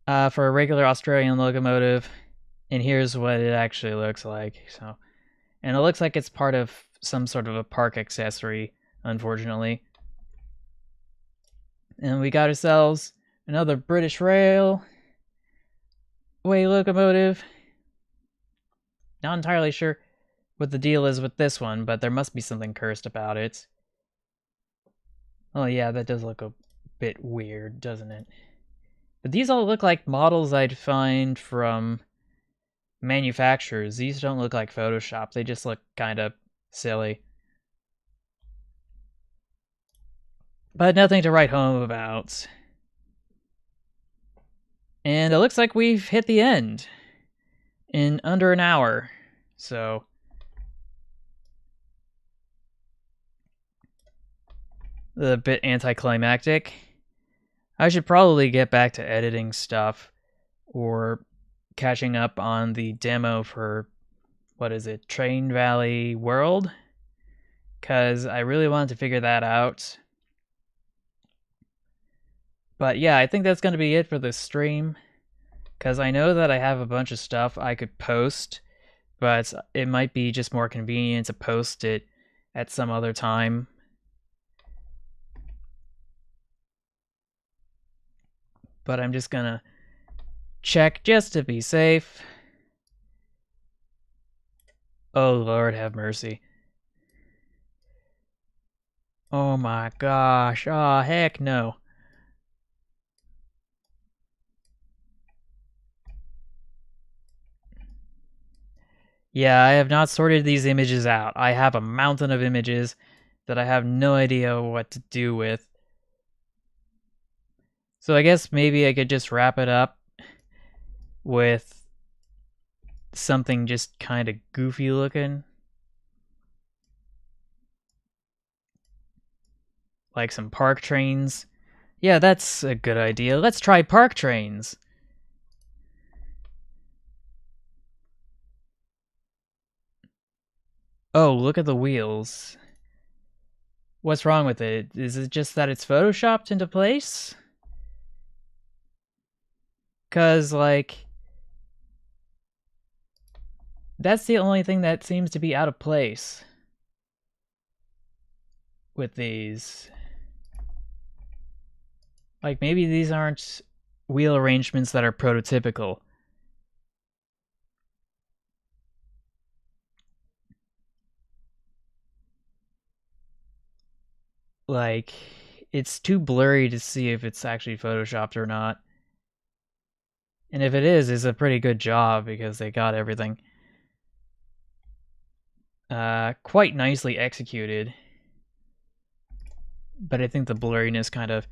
for a regular Australian locomotive, and here's what it actually looks like. So, and it looks like it's part of some sort of a park accessory, unfortunately. And we got ourselves another British Railway locomotive. Not entirely sure what the deal is with this one, but there must be something cursed about it. Oh yeah, that does look a bit weird, doesn't it? But these all look like models I'd find from manufacturers. These don't look like Photoshop. They just look kind of silly. But nothing to write home about. And it looks like we've hit the end in under an hour. So a bit anticlimactic. I should probably get back to editing stuff or catching up on the demo for, what is it, Train Valley World? Because I really wanted to figure that out. But yeah, I think that's going to be it for this stream, because I know that I have a bunch of stuff I could post, but it might be just more convenient to post it at some other time. But I'm just gonna check just to be safe. Oh Lord have mercy. Oh my gosh, oh heck no. Yeah, I have not sorted these images out. I have a mountain of images that I have no idea what to do with. So I guess maybe I could just wrap it up with something just kind of goofy looking. Like some park trains. Yeah, that's a good idea. Let's try park trains. Oh, look at the wheels. What's wrong with it? Is it just that it's photoshopped into place? Cause like, that's the only thing that seems to be out of place with these. Like maybe these aren't wheel arrangements that are prototypical. Like, it's too blurry to see if it's actually photoshopped or not. And if it is, it's a pretty good job because they got everything quite nicely executed. But I think the blurriness kind of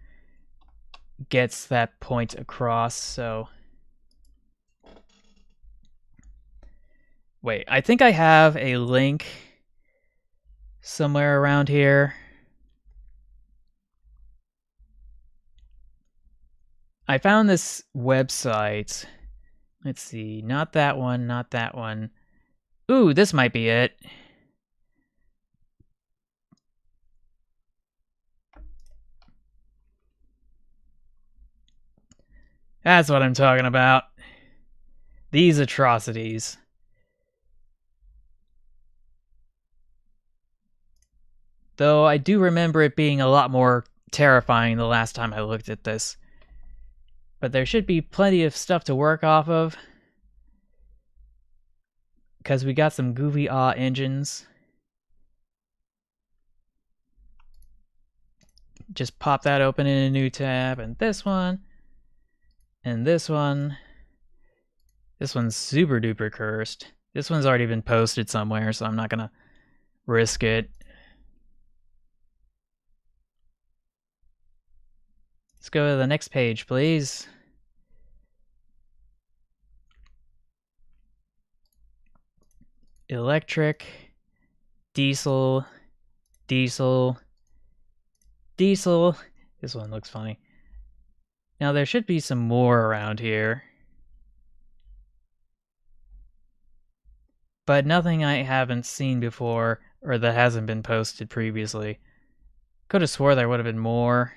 gets that point across, so... Wait, I think I have a link somewhere around here. I found this website. Let's see, not that one, not that one. Ooh, this might be it. That's what I'm talking about. These atrocities. Though I do remember it being a lot more terrifying the last time I looked at this. But there should be plenty of stuff to work off of. Because we got some goofy engines. Just pop that open in a new tab. And this one. And this one. This one's super duper cursed. This one's already been posted somewhere, so I'm not gonna risk it. Let's go to the next page, please. Electric, diesel, diesel, diesel. This one looks funny. Now there should be some more around here. But nothing I haven't seen before or that hasn't been posted previously. Could have swore there would have been more.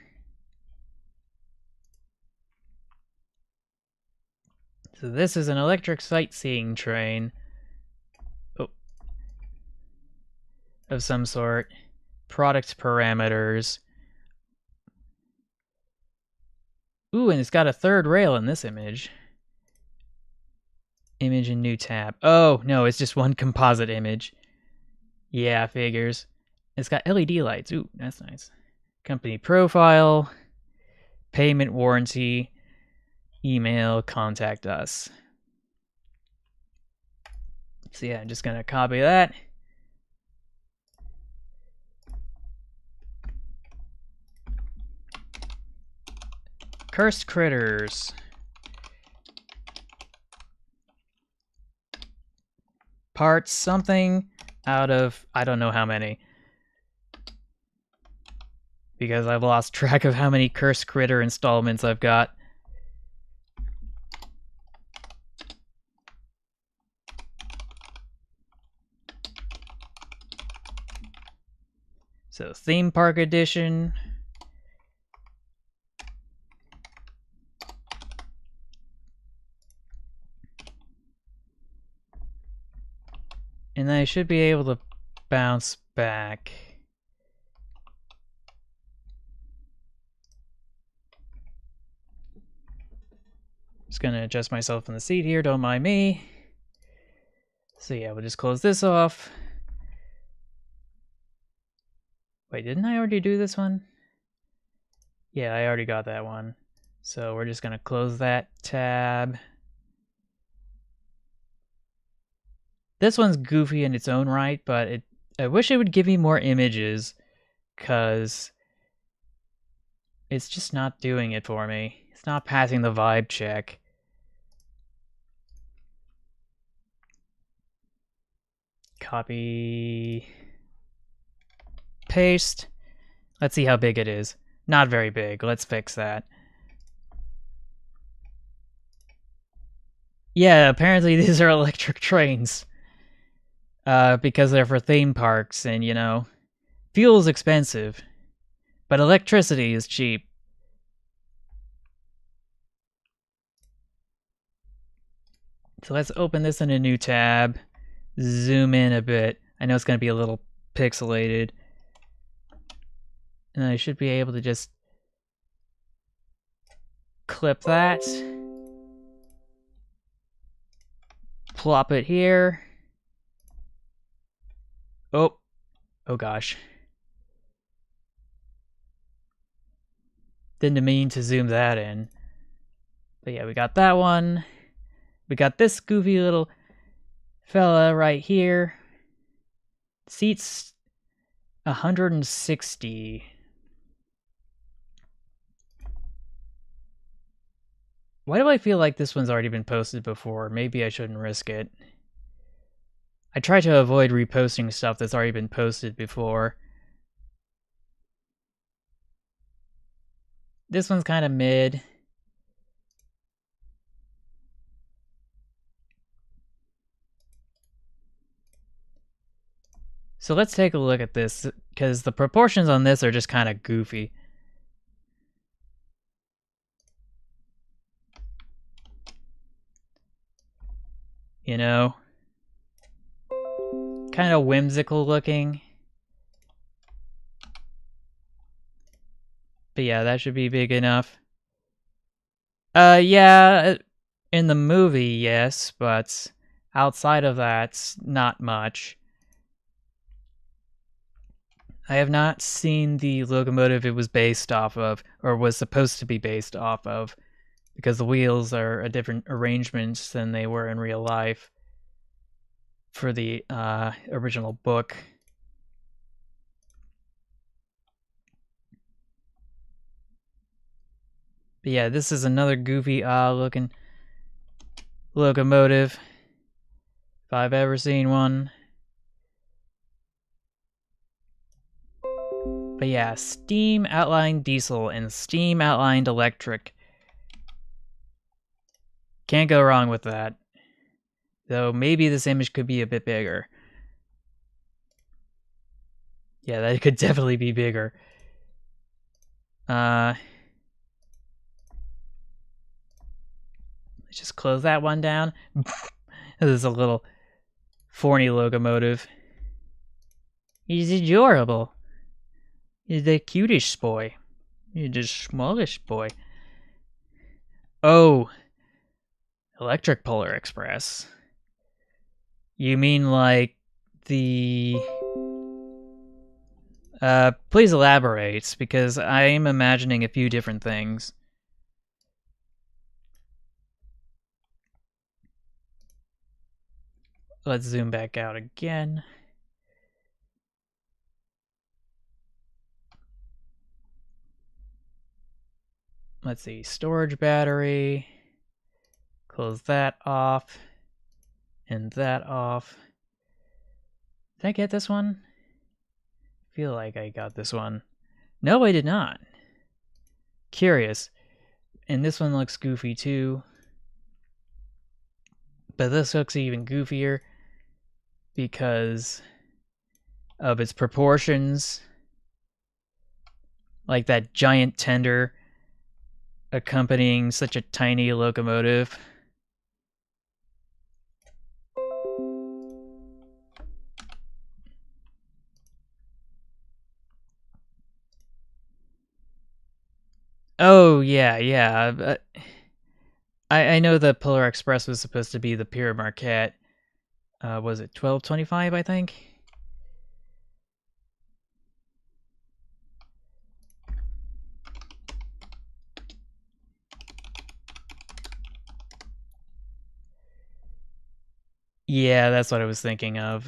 So this is an electric sightseeing train. Oh. Of some sort. Product parameters. Ooh, and it's got a third rail in this image. Image in new tab. Oh, no, it's just one composite image. Yeah, figures. It's got LED lights. Ooh, that's nice. Company profile. Payment warranty. Email, contact us. So yeah, I'm just gonna copy that. Cursed critters. Parts something out of I don't know how many. Because I've lost track of how many cursed critter installments I've got. So, theme park edition. And then I should be able to bounce back. Just gonna adjust myself in the seat here, don't mind me. So yeah, we'll just close this off. Wait, didn't I already do this one? Yeah, I already got that one. So we're just gonna close that tab. This one's goofy in its own right, but I wish it would give me more images, because it's just not doing it for me. It's not passing the vibe check. Copy. Paste. Let's see how big it is. Not very big. Let's fix that. Yeah, apparently these are electric trains. Because they're for theme parks, and, you know, fuel's expensive. But electricity is cheap. So let's open this in a new tab. Zoom in a bit. I know it's going to be a little pixelated. And I should be able to just clip that. Plop it here. Oh gosh. Didn't mean to zoom that in. But yeah, we got that one. We got this goofy little fella right here. Seats 160. Why do I feel like this one's already been posted before? Maybe I shouldn't risk it. I try to avoid reposting stuff that's already been posted before. This one's kind of mid. So let's take a look at this, because the proportions on this are just kind of goofy. You know? Kind of whimsical looking. But yeah, that should be big enough. Yeah, in the movie, yes, but outside of that, not much. I have not seen the locomotive it was based off of, or was supposed to be based off of, because the wheels are a different arrangement than they were in real life for the original book. But yeah, this is another goofy looking locomotive, if I've ever seen one. But yeah, steam outlined diesel and steam outlined electric. Can't go wrong with that. Though maybe this image could be a bit bigger. Yeah, that could definitely be bigger. Let's just close that one down. This is a little forny locomotive. He's adorable. He's the cutish boy. He's the smallish boy. Oh, Electric Polar Express. You mean like the... please elaborate, because I'm imagining a few different things. Let's zoom back out again. Let's see, storage battery. Close that off. And that off. Did I get this one? I feel like I got this one. No, I did not. Curious. And this one looks goofy too. But this looks even goofier because of its proportions. Like that giant tender accompanying such a tiny locomotive. Oh, yeah. I know the Polar Express was supposed to be the Pure Marquette. Was it 1225, I think? Yeah, that's what I was thinking of.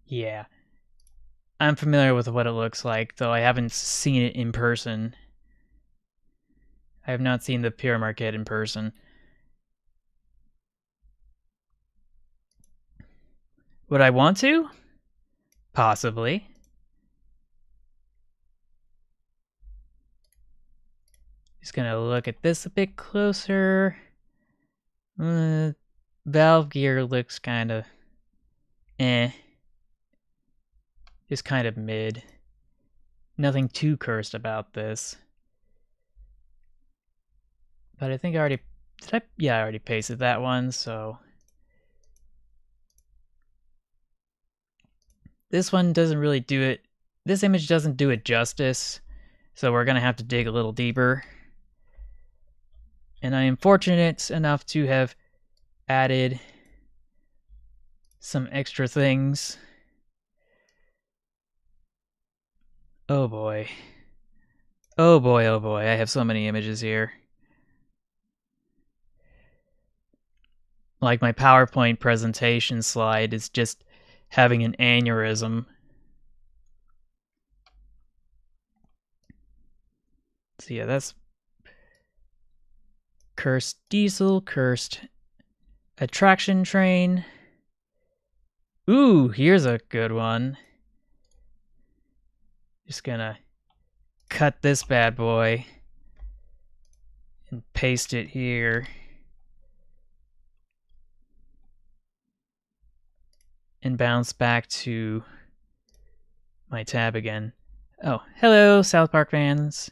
Yeah. I'm familiar with what it looks like, though I haven't seen it in person. I have not seen the Pure Marquette in person. Would I want to? Possibly. Just gonna look at this a bit closer. Valve gear looks kind of just kind of mid. Nothing too cursed about this. But I think I already... Yeah, I already pasted that one, so... This one doesn't really do it... This image doesn't do it justice. So we're going to have to dig a little deeper. And I am fortunate enough to have added some extra things. Oh boy. Oh boy, oh boy. I have so many images here. Like my PowerPoint presentation slide is just having an aneurysm. So yeah, that's cursed diesel, cursed attraction train. Ooh, here's a good one. Just gonna cut this bad boy and paste it here. And bounce back to my tab again. Oh, hello, South Park fans.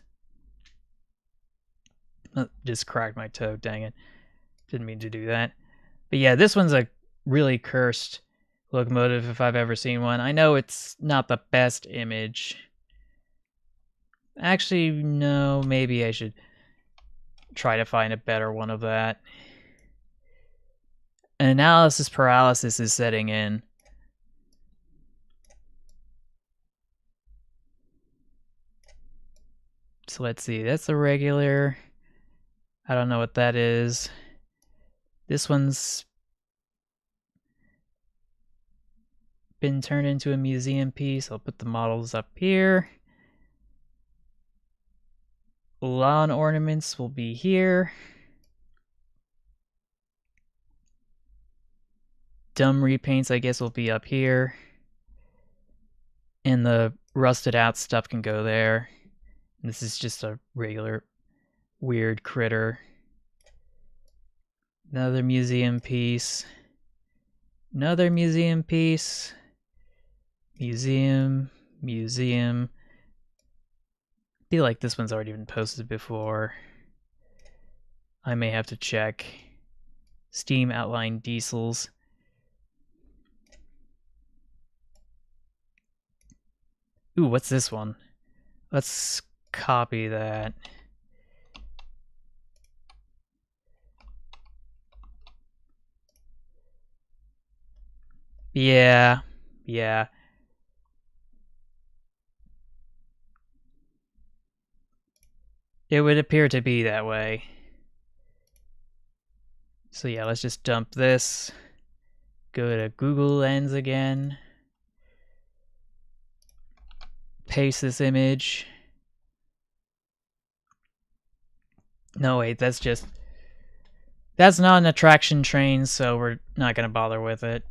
Oh, just cracked my toe, dang it. Didn't mean to do that. But yeah, this one's a really cursed locomotive if I've ever seen one. I know it's not the best image. Actually, no, maybe I should try to find a better one of that. Analysis paralysis is setting in. So let's see, that's a regular. I don't know what that is. This one's been turned into a museum piece. I'll put the models up here. Lawn ornaments will be here. Dumb repaints, I guess, will be up here. And the rusted out stuff can go there. This is just a regular weird critter. Another museum piece. Another museum piece. Museum. Museum. I feel like this one's already been posted before. I may have to check. Steam outline diesels. Ooh, what's this one? Let's copy that. Yeah. It would appear to be that way. So yeah, let's just dump this. Go to Google Lens again. Paste this image. No, wait, that's not an attraction train, so we're not going to bother with it.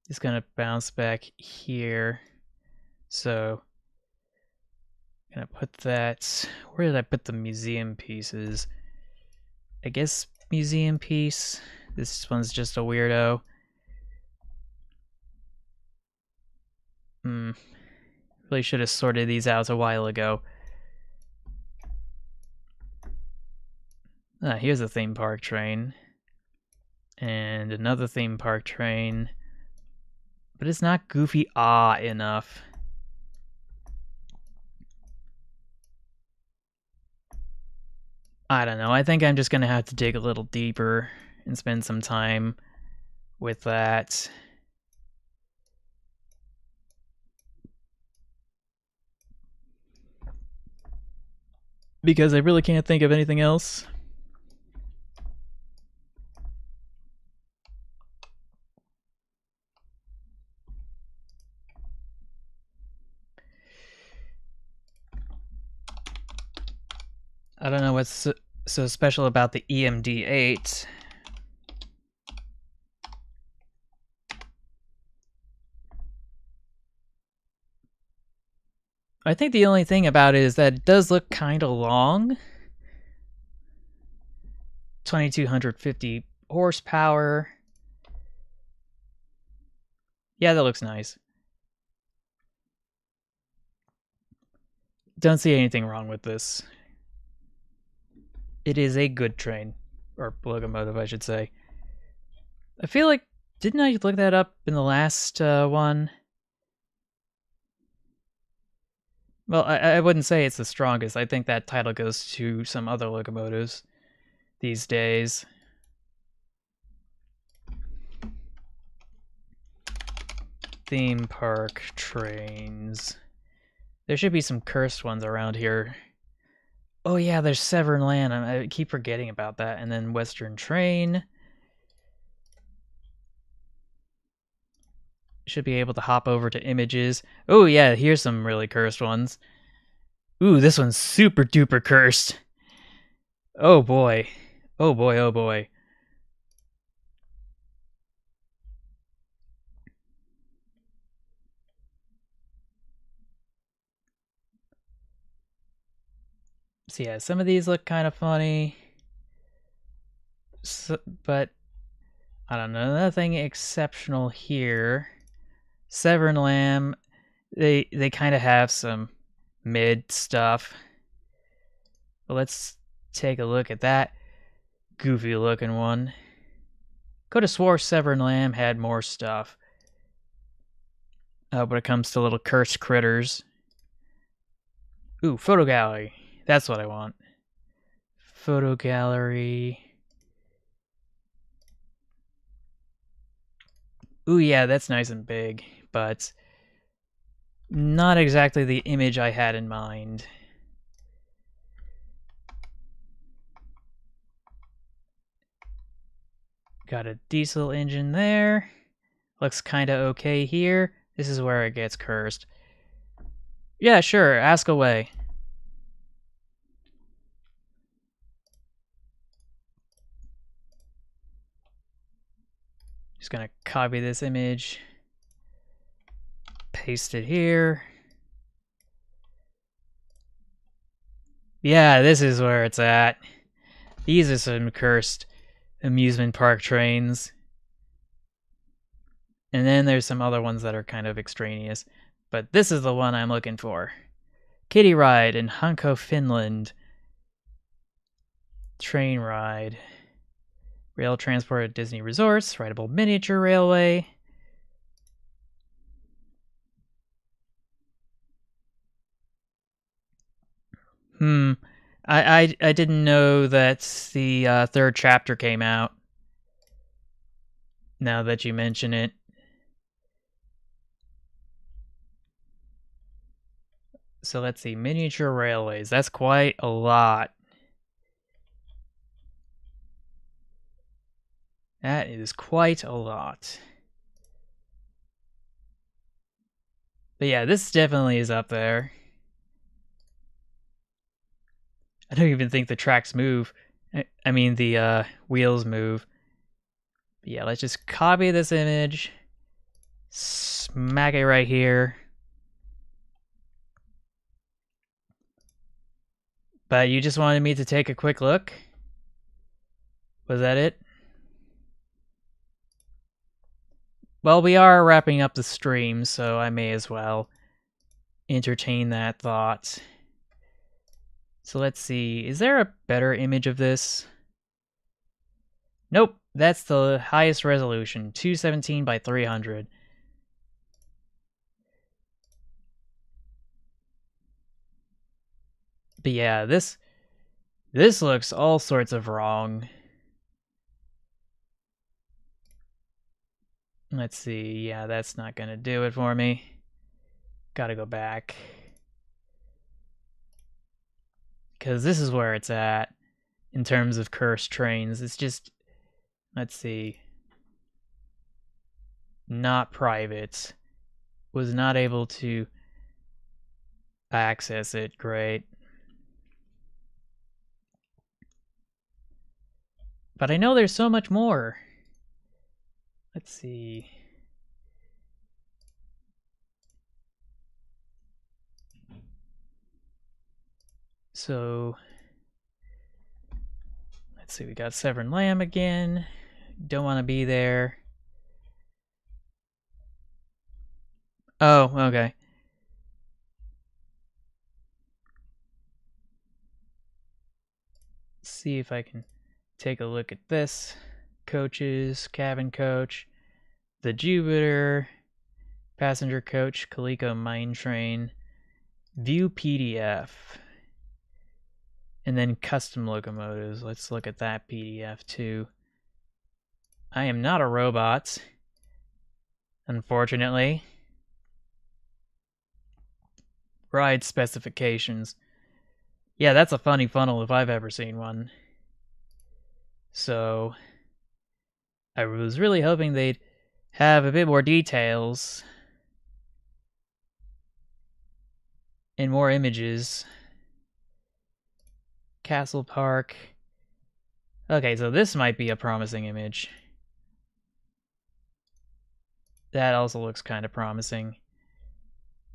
It's going to bounce back here. So, I'm going to put that... Where did I put the museum pieces? I guess museum piece. This one's just a weirdo. Really should have sorted these out a while ago. Here's a theme park train. And another theme park train. But it's not goofy enough. I don't know. I think I'm just going to have to dig a little deeper and spend some time with that. Because I really can't think of anything else. I don't know what's so special about the EMD8. I think the only thing about it is that it does look kind of long. 2250 horsepower. Yeah, that looks nice. Don't see anything wrong with this. It is a good train. Or locomotive, I should say. I feel like... Didn't I look that up in the last one? Well, I wouldn't say it's the strongest. I think that title goes to some other locomotives these days. Theme park trains. There should be some cursed ones around here. Oh yeah, there's Severn Land. I keep forgetting about that. And then Western Train. Should be able to hop over to images. Oh yeah, here's some really cursed ones. Ooh, this one's super duper cursed. Oh boy. Oh boy, oh boy. So yeah, some of these look kind of funny. So, but I don't know, nothing exceptional here. Severn Lamb, they kind of have some mid stuff. But let's take a look at that goofy looking one. Could have swore Severn Lamb had more stuff. When it comes to little cursed critters. Ooh, photo gallery. That's what I want. Photo gallery. Ooh, yeah, that's nice and big, but not exactly the image I had in mind. Got a diesel engine there. Looks kinda okay here. This is where it gets cursed. Yeah, sure, ask away. Just gonna copy this image, paste it here. Yeah, this is where it's at. These are some cursed amusement park trains. And then there's some other ones that are kind of extraneous. But this is the one I'm looking for. Kiddie Ride in Hanko, Finland. Train ride. Rail transport at Disney resorts. Rideable miniature railway. I didn't know that the third chapter came out. Now that you mention it. So let's see, miniature railways. That's quite a lot. That is quite a lot. But yeah, this definitely is up there. I don't even think the tracks move. I mean, the wheels move. But yeah, let's just copy this image. Smack it right here. But you just wanted me to take a quick look? Was that it? Well, we are wrapping up the stream, so I may as well entertain that thought. So let's see, is there a better image of this? Nope, that's the highest resolution, 217 by 300. But yeah, this looks all sorts of wrong. Let's see, yeah, that's not gonna do it for me. Gotta go back. Because this is where it's at in terms of cursed trains. It's just, let's see, not private. Was not able to access it. Great. But I know there's so much more. Let's see. So, let's see, we got Severn Lamb again. Don't want to be there. Oh, okay. Let's see if I can take a look at this. Coaches, cabin coach, the Jupiter, passenger coach, Coleco Mine Train, View PDF. And then custom locomotives. Let's look at that PDF too. I am not a robot, unfortunately. Ride specifications. Yeah, that's a funny funnel if I've ever seen one. So I was really hoping they'd have a bit more details and more images. Castle Park. Okay, so this might be a promising image. That also looks kind of promising.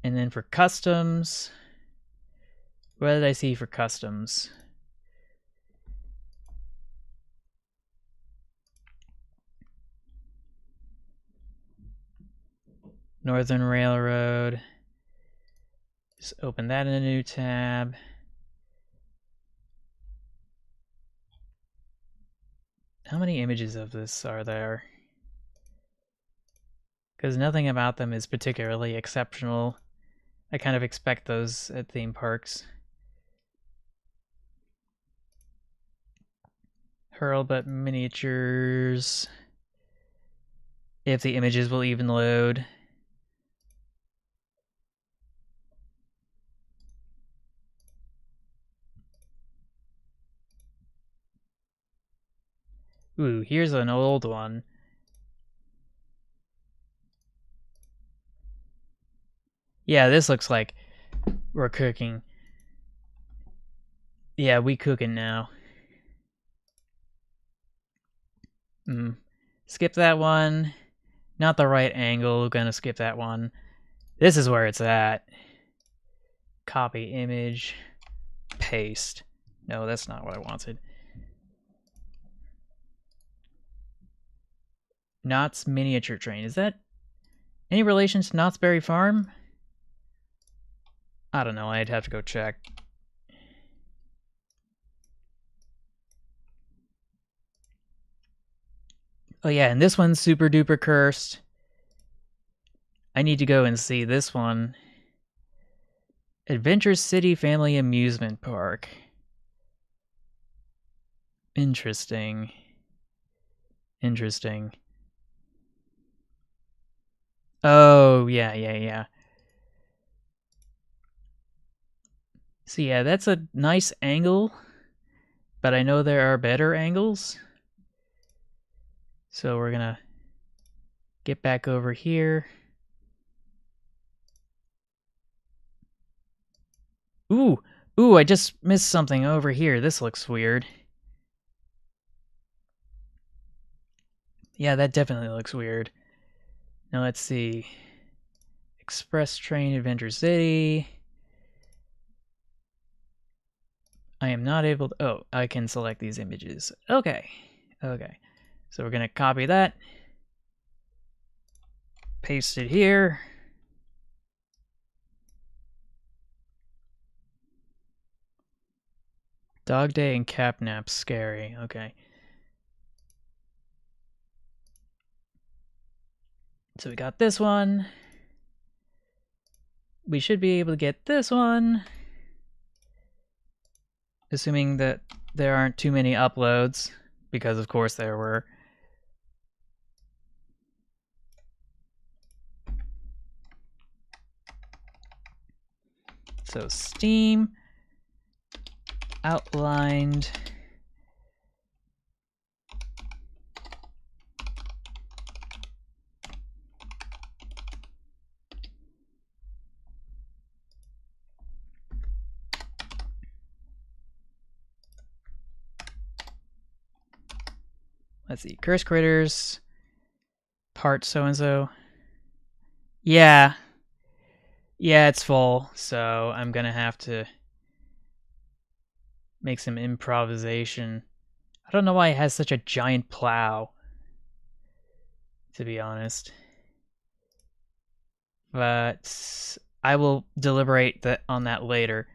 And then for customs, what did I see for customs? Northern Railroad. Just open that in a new tab. How many images of this are there? Because nothing about them is particularly exceptional. I kind of expect those at theme parks. Hurlbutt miniatures. If the images will even load. Ooh, here's an old one. Yeah, this looks like we're cooking. Yeah, we cooking now. Skip that one. Not the right angle, gonna skip that one. This is where it's at. Copy image. Paste. No, that's not what I wanted. Knott's Miniature Train. Is that any relation to Knott's Berry Farm? I don't know, I'd have to go check. Oh yeah, and this one's super duper cursed. I need to go and see this one. Adventure City Family Amusement Park. Interesting. Interesting. Oh, yeah. So yeah, that's a nice angle, but I know there are better angles. So we're gonna get back over here. Ooh, I just missed something over here. This looks weird. Yeah, that definitely looks weird. Now let's see. Express Train Adventure City. I am not able to... Oh, I can select these images. Okay. So we're going to copy that. Paste it here. Dog Day and Catnap. Scary. Okay. So we got this one. We should be able to get this one. Assuming that there aren't too many uploads, because of course there were. So Steam outlined let's see, Curse Critters, part so-and-so. Yeah, it's full, so I'm gonna have to make some improvisation. I don't know why it has such a giant plow, to be honest. But I will deliberate on that later.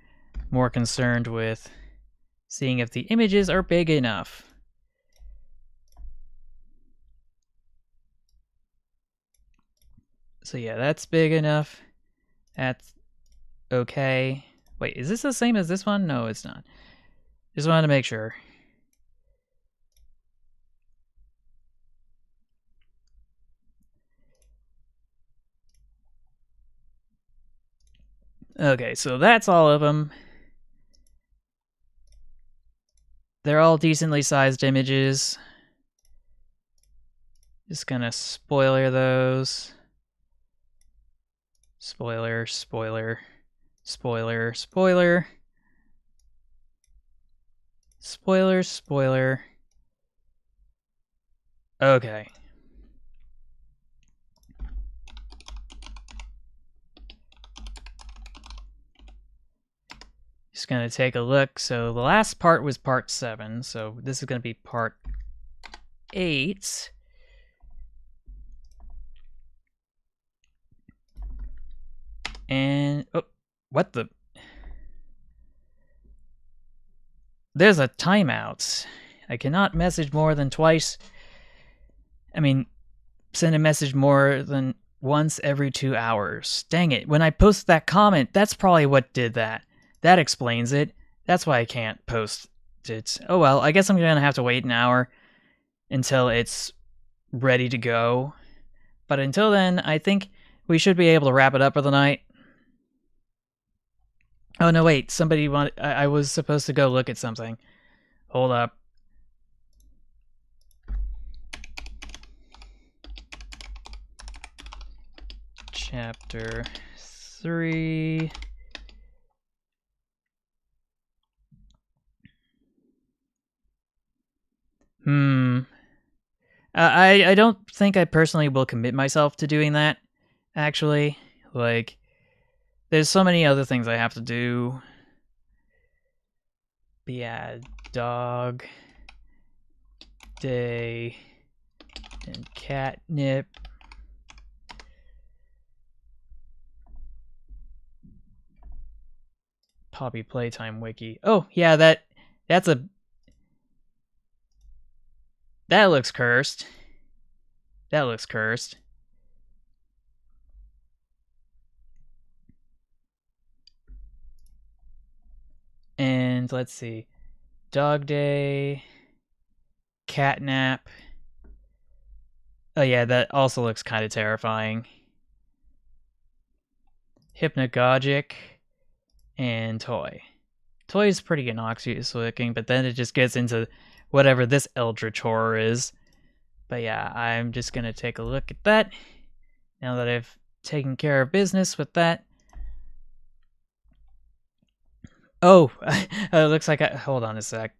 More concerned with seeing if the images are big enough. So yeah, that's big enough. okay. Wait, is this the same as this one? No, it's not. Just wanted to make sure. Okay, so that's all of them. They're all decently sized images. Just gonna spoiler those. Spoiler, spoiler, spoiler, spoiler. Spoiler, spoiler. Okay. Just gonna take a look. So the last part was part 7, so this is gonna be part 8. And oh, what the? There's a timeout. I cannot message more than twice. I mean, send a message more than once every 2 hours. Dang it, when I post that comment, that's probably what did that. That explains it. That's why I can't post it. Oh well, I guess I'm gonna have to wait an hour until it's ready to go. But until then, I think we should be able to wrap it up for the night. Oh no, wait, somebody wanted. I was supposed to go look at something. Hold up. Chapter 3. I don't think I personally will commit myself to doing that, actually. Like, there's so many other things I have to do. But yeah, dog day and catnip. Poppy Playtime Wiki. Oh, yeah, that's a... That looks cursed. That looks cursed. And let's see. Dog Day. Catnap. Oh yeah, that also looks kind of terrifying. Hypnagogic. And Toy. Toy is pretty innocuous looking, but then it just gets into whatever this eldritch horror is. But yeah, I'm just gonna take a look at that now that I've taken care of business with that. Oh, it looks like hold on a sec.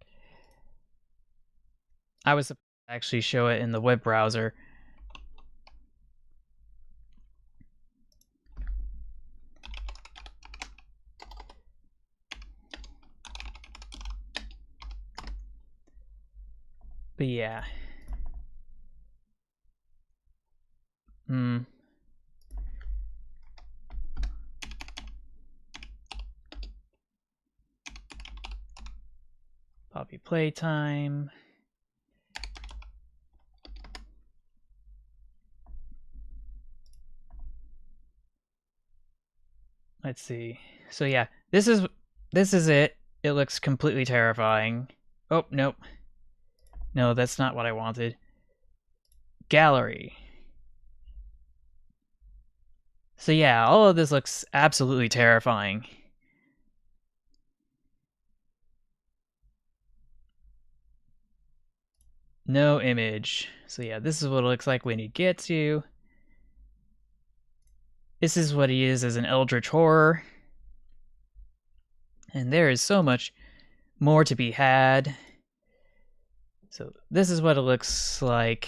I was supposed to actually show it in the web browser. But yeah. Poppy Playtime. Let's see. So yeah, this is it. It looks completely terrifying. Oh, nope. No, that's not what I wanted. Gallery. So yeah, all of this looks absolutely terrifying. No image. So yeah, this is what it looks like when he gets you. This is what he is as an eldritch horror. And there is so much more to be had. So this is what it looks like.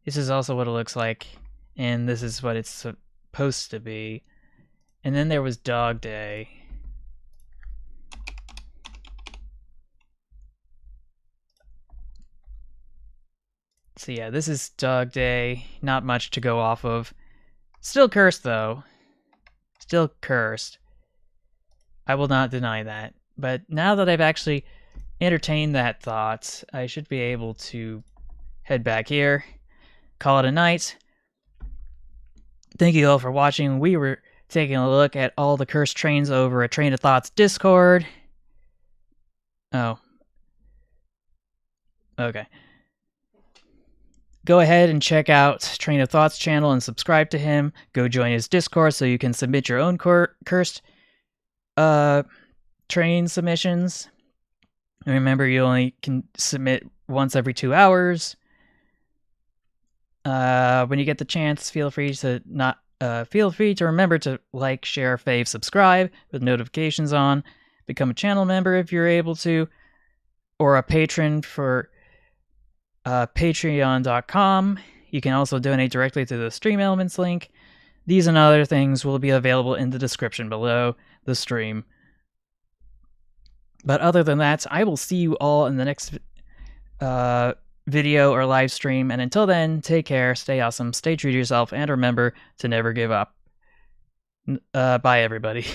This is also what it looks like. And this is what it's supposed to be. And then there was Dog Day. So yeah, this is Dog Day. Not much to go off of. Still cursed, though. Still cursed. I will not deny that. But now that I've actually entertained that thought, I should be able to head back here, call it a night. Thank you all for watching. We were taking a look at all the cursed trains over at Train of Thoughts Discord. Oh. Okay. Go ahead and check out Train of Thought's channel and subscribe to him. Go join his Discord so you can submit your own cursed train submissions. And remember, you only can submit once every 2 hours. When you get the chance, feel free to remember to like, share, fave, subscribe with notifications on. Become a channel member if you're able to, or a patron for patreon.com. You can also donate directly to the Stream Elements link. These and other things will be available in the description below the stream. But other than that, I will see you all in the next video or live stream. And until then, take care, stay awesome, stay true to yourself, and remember to never give up. Bye, everybody.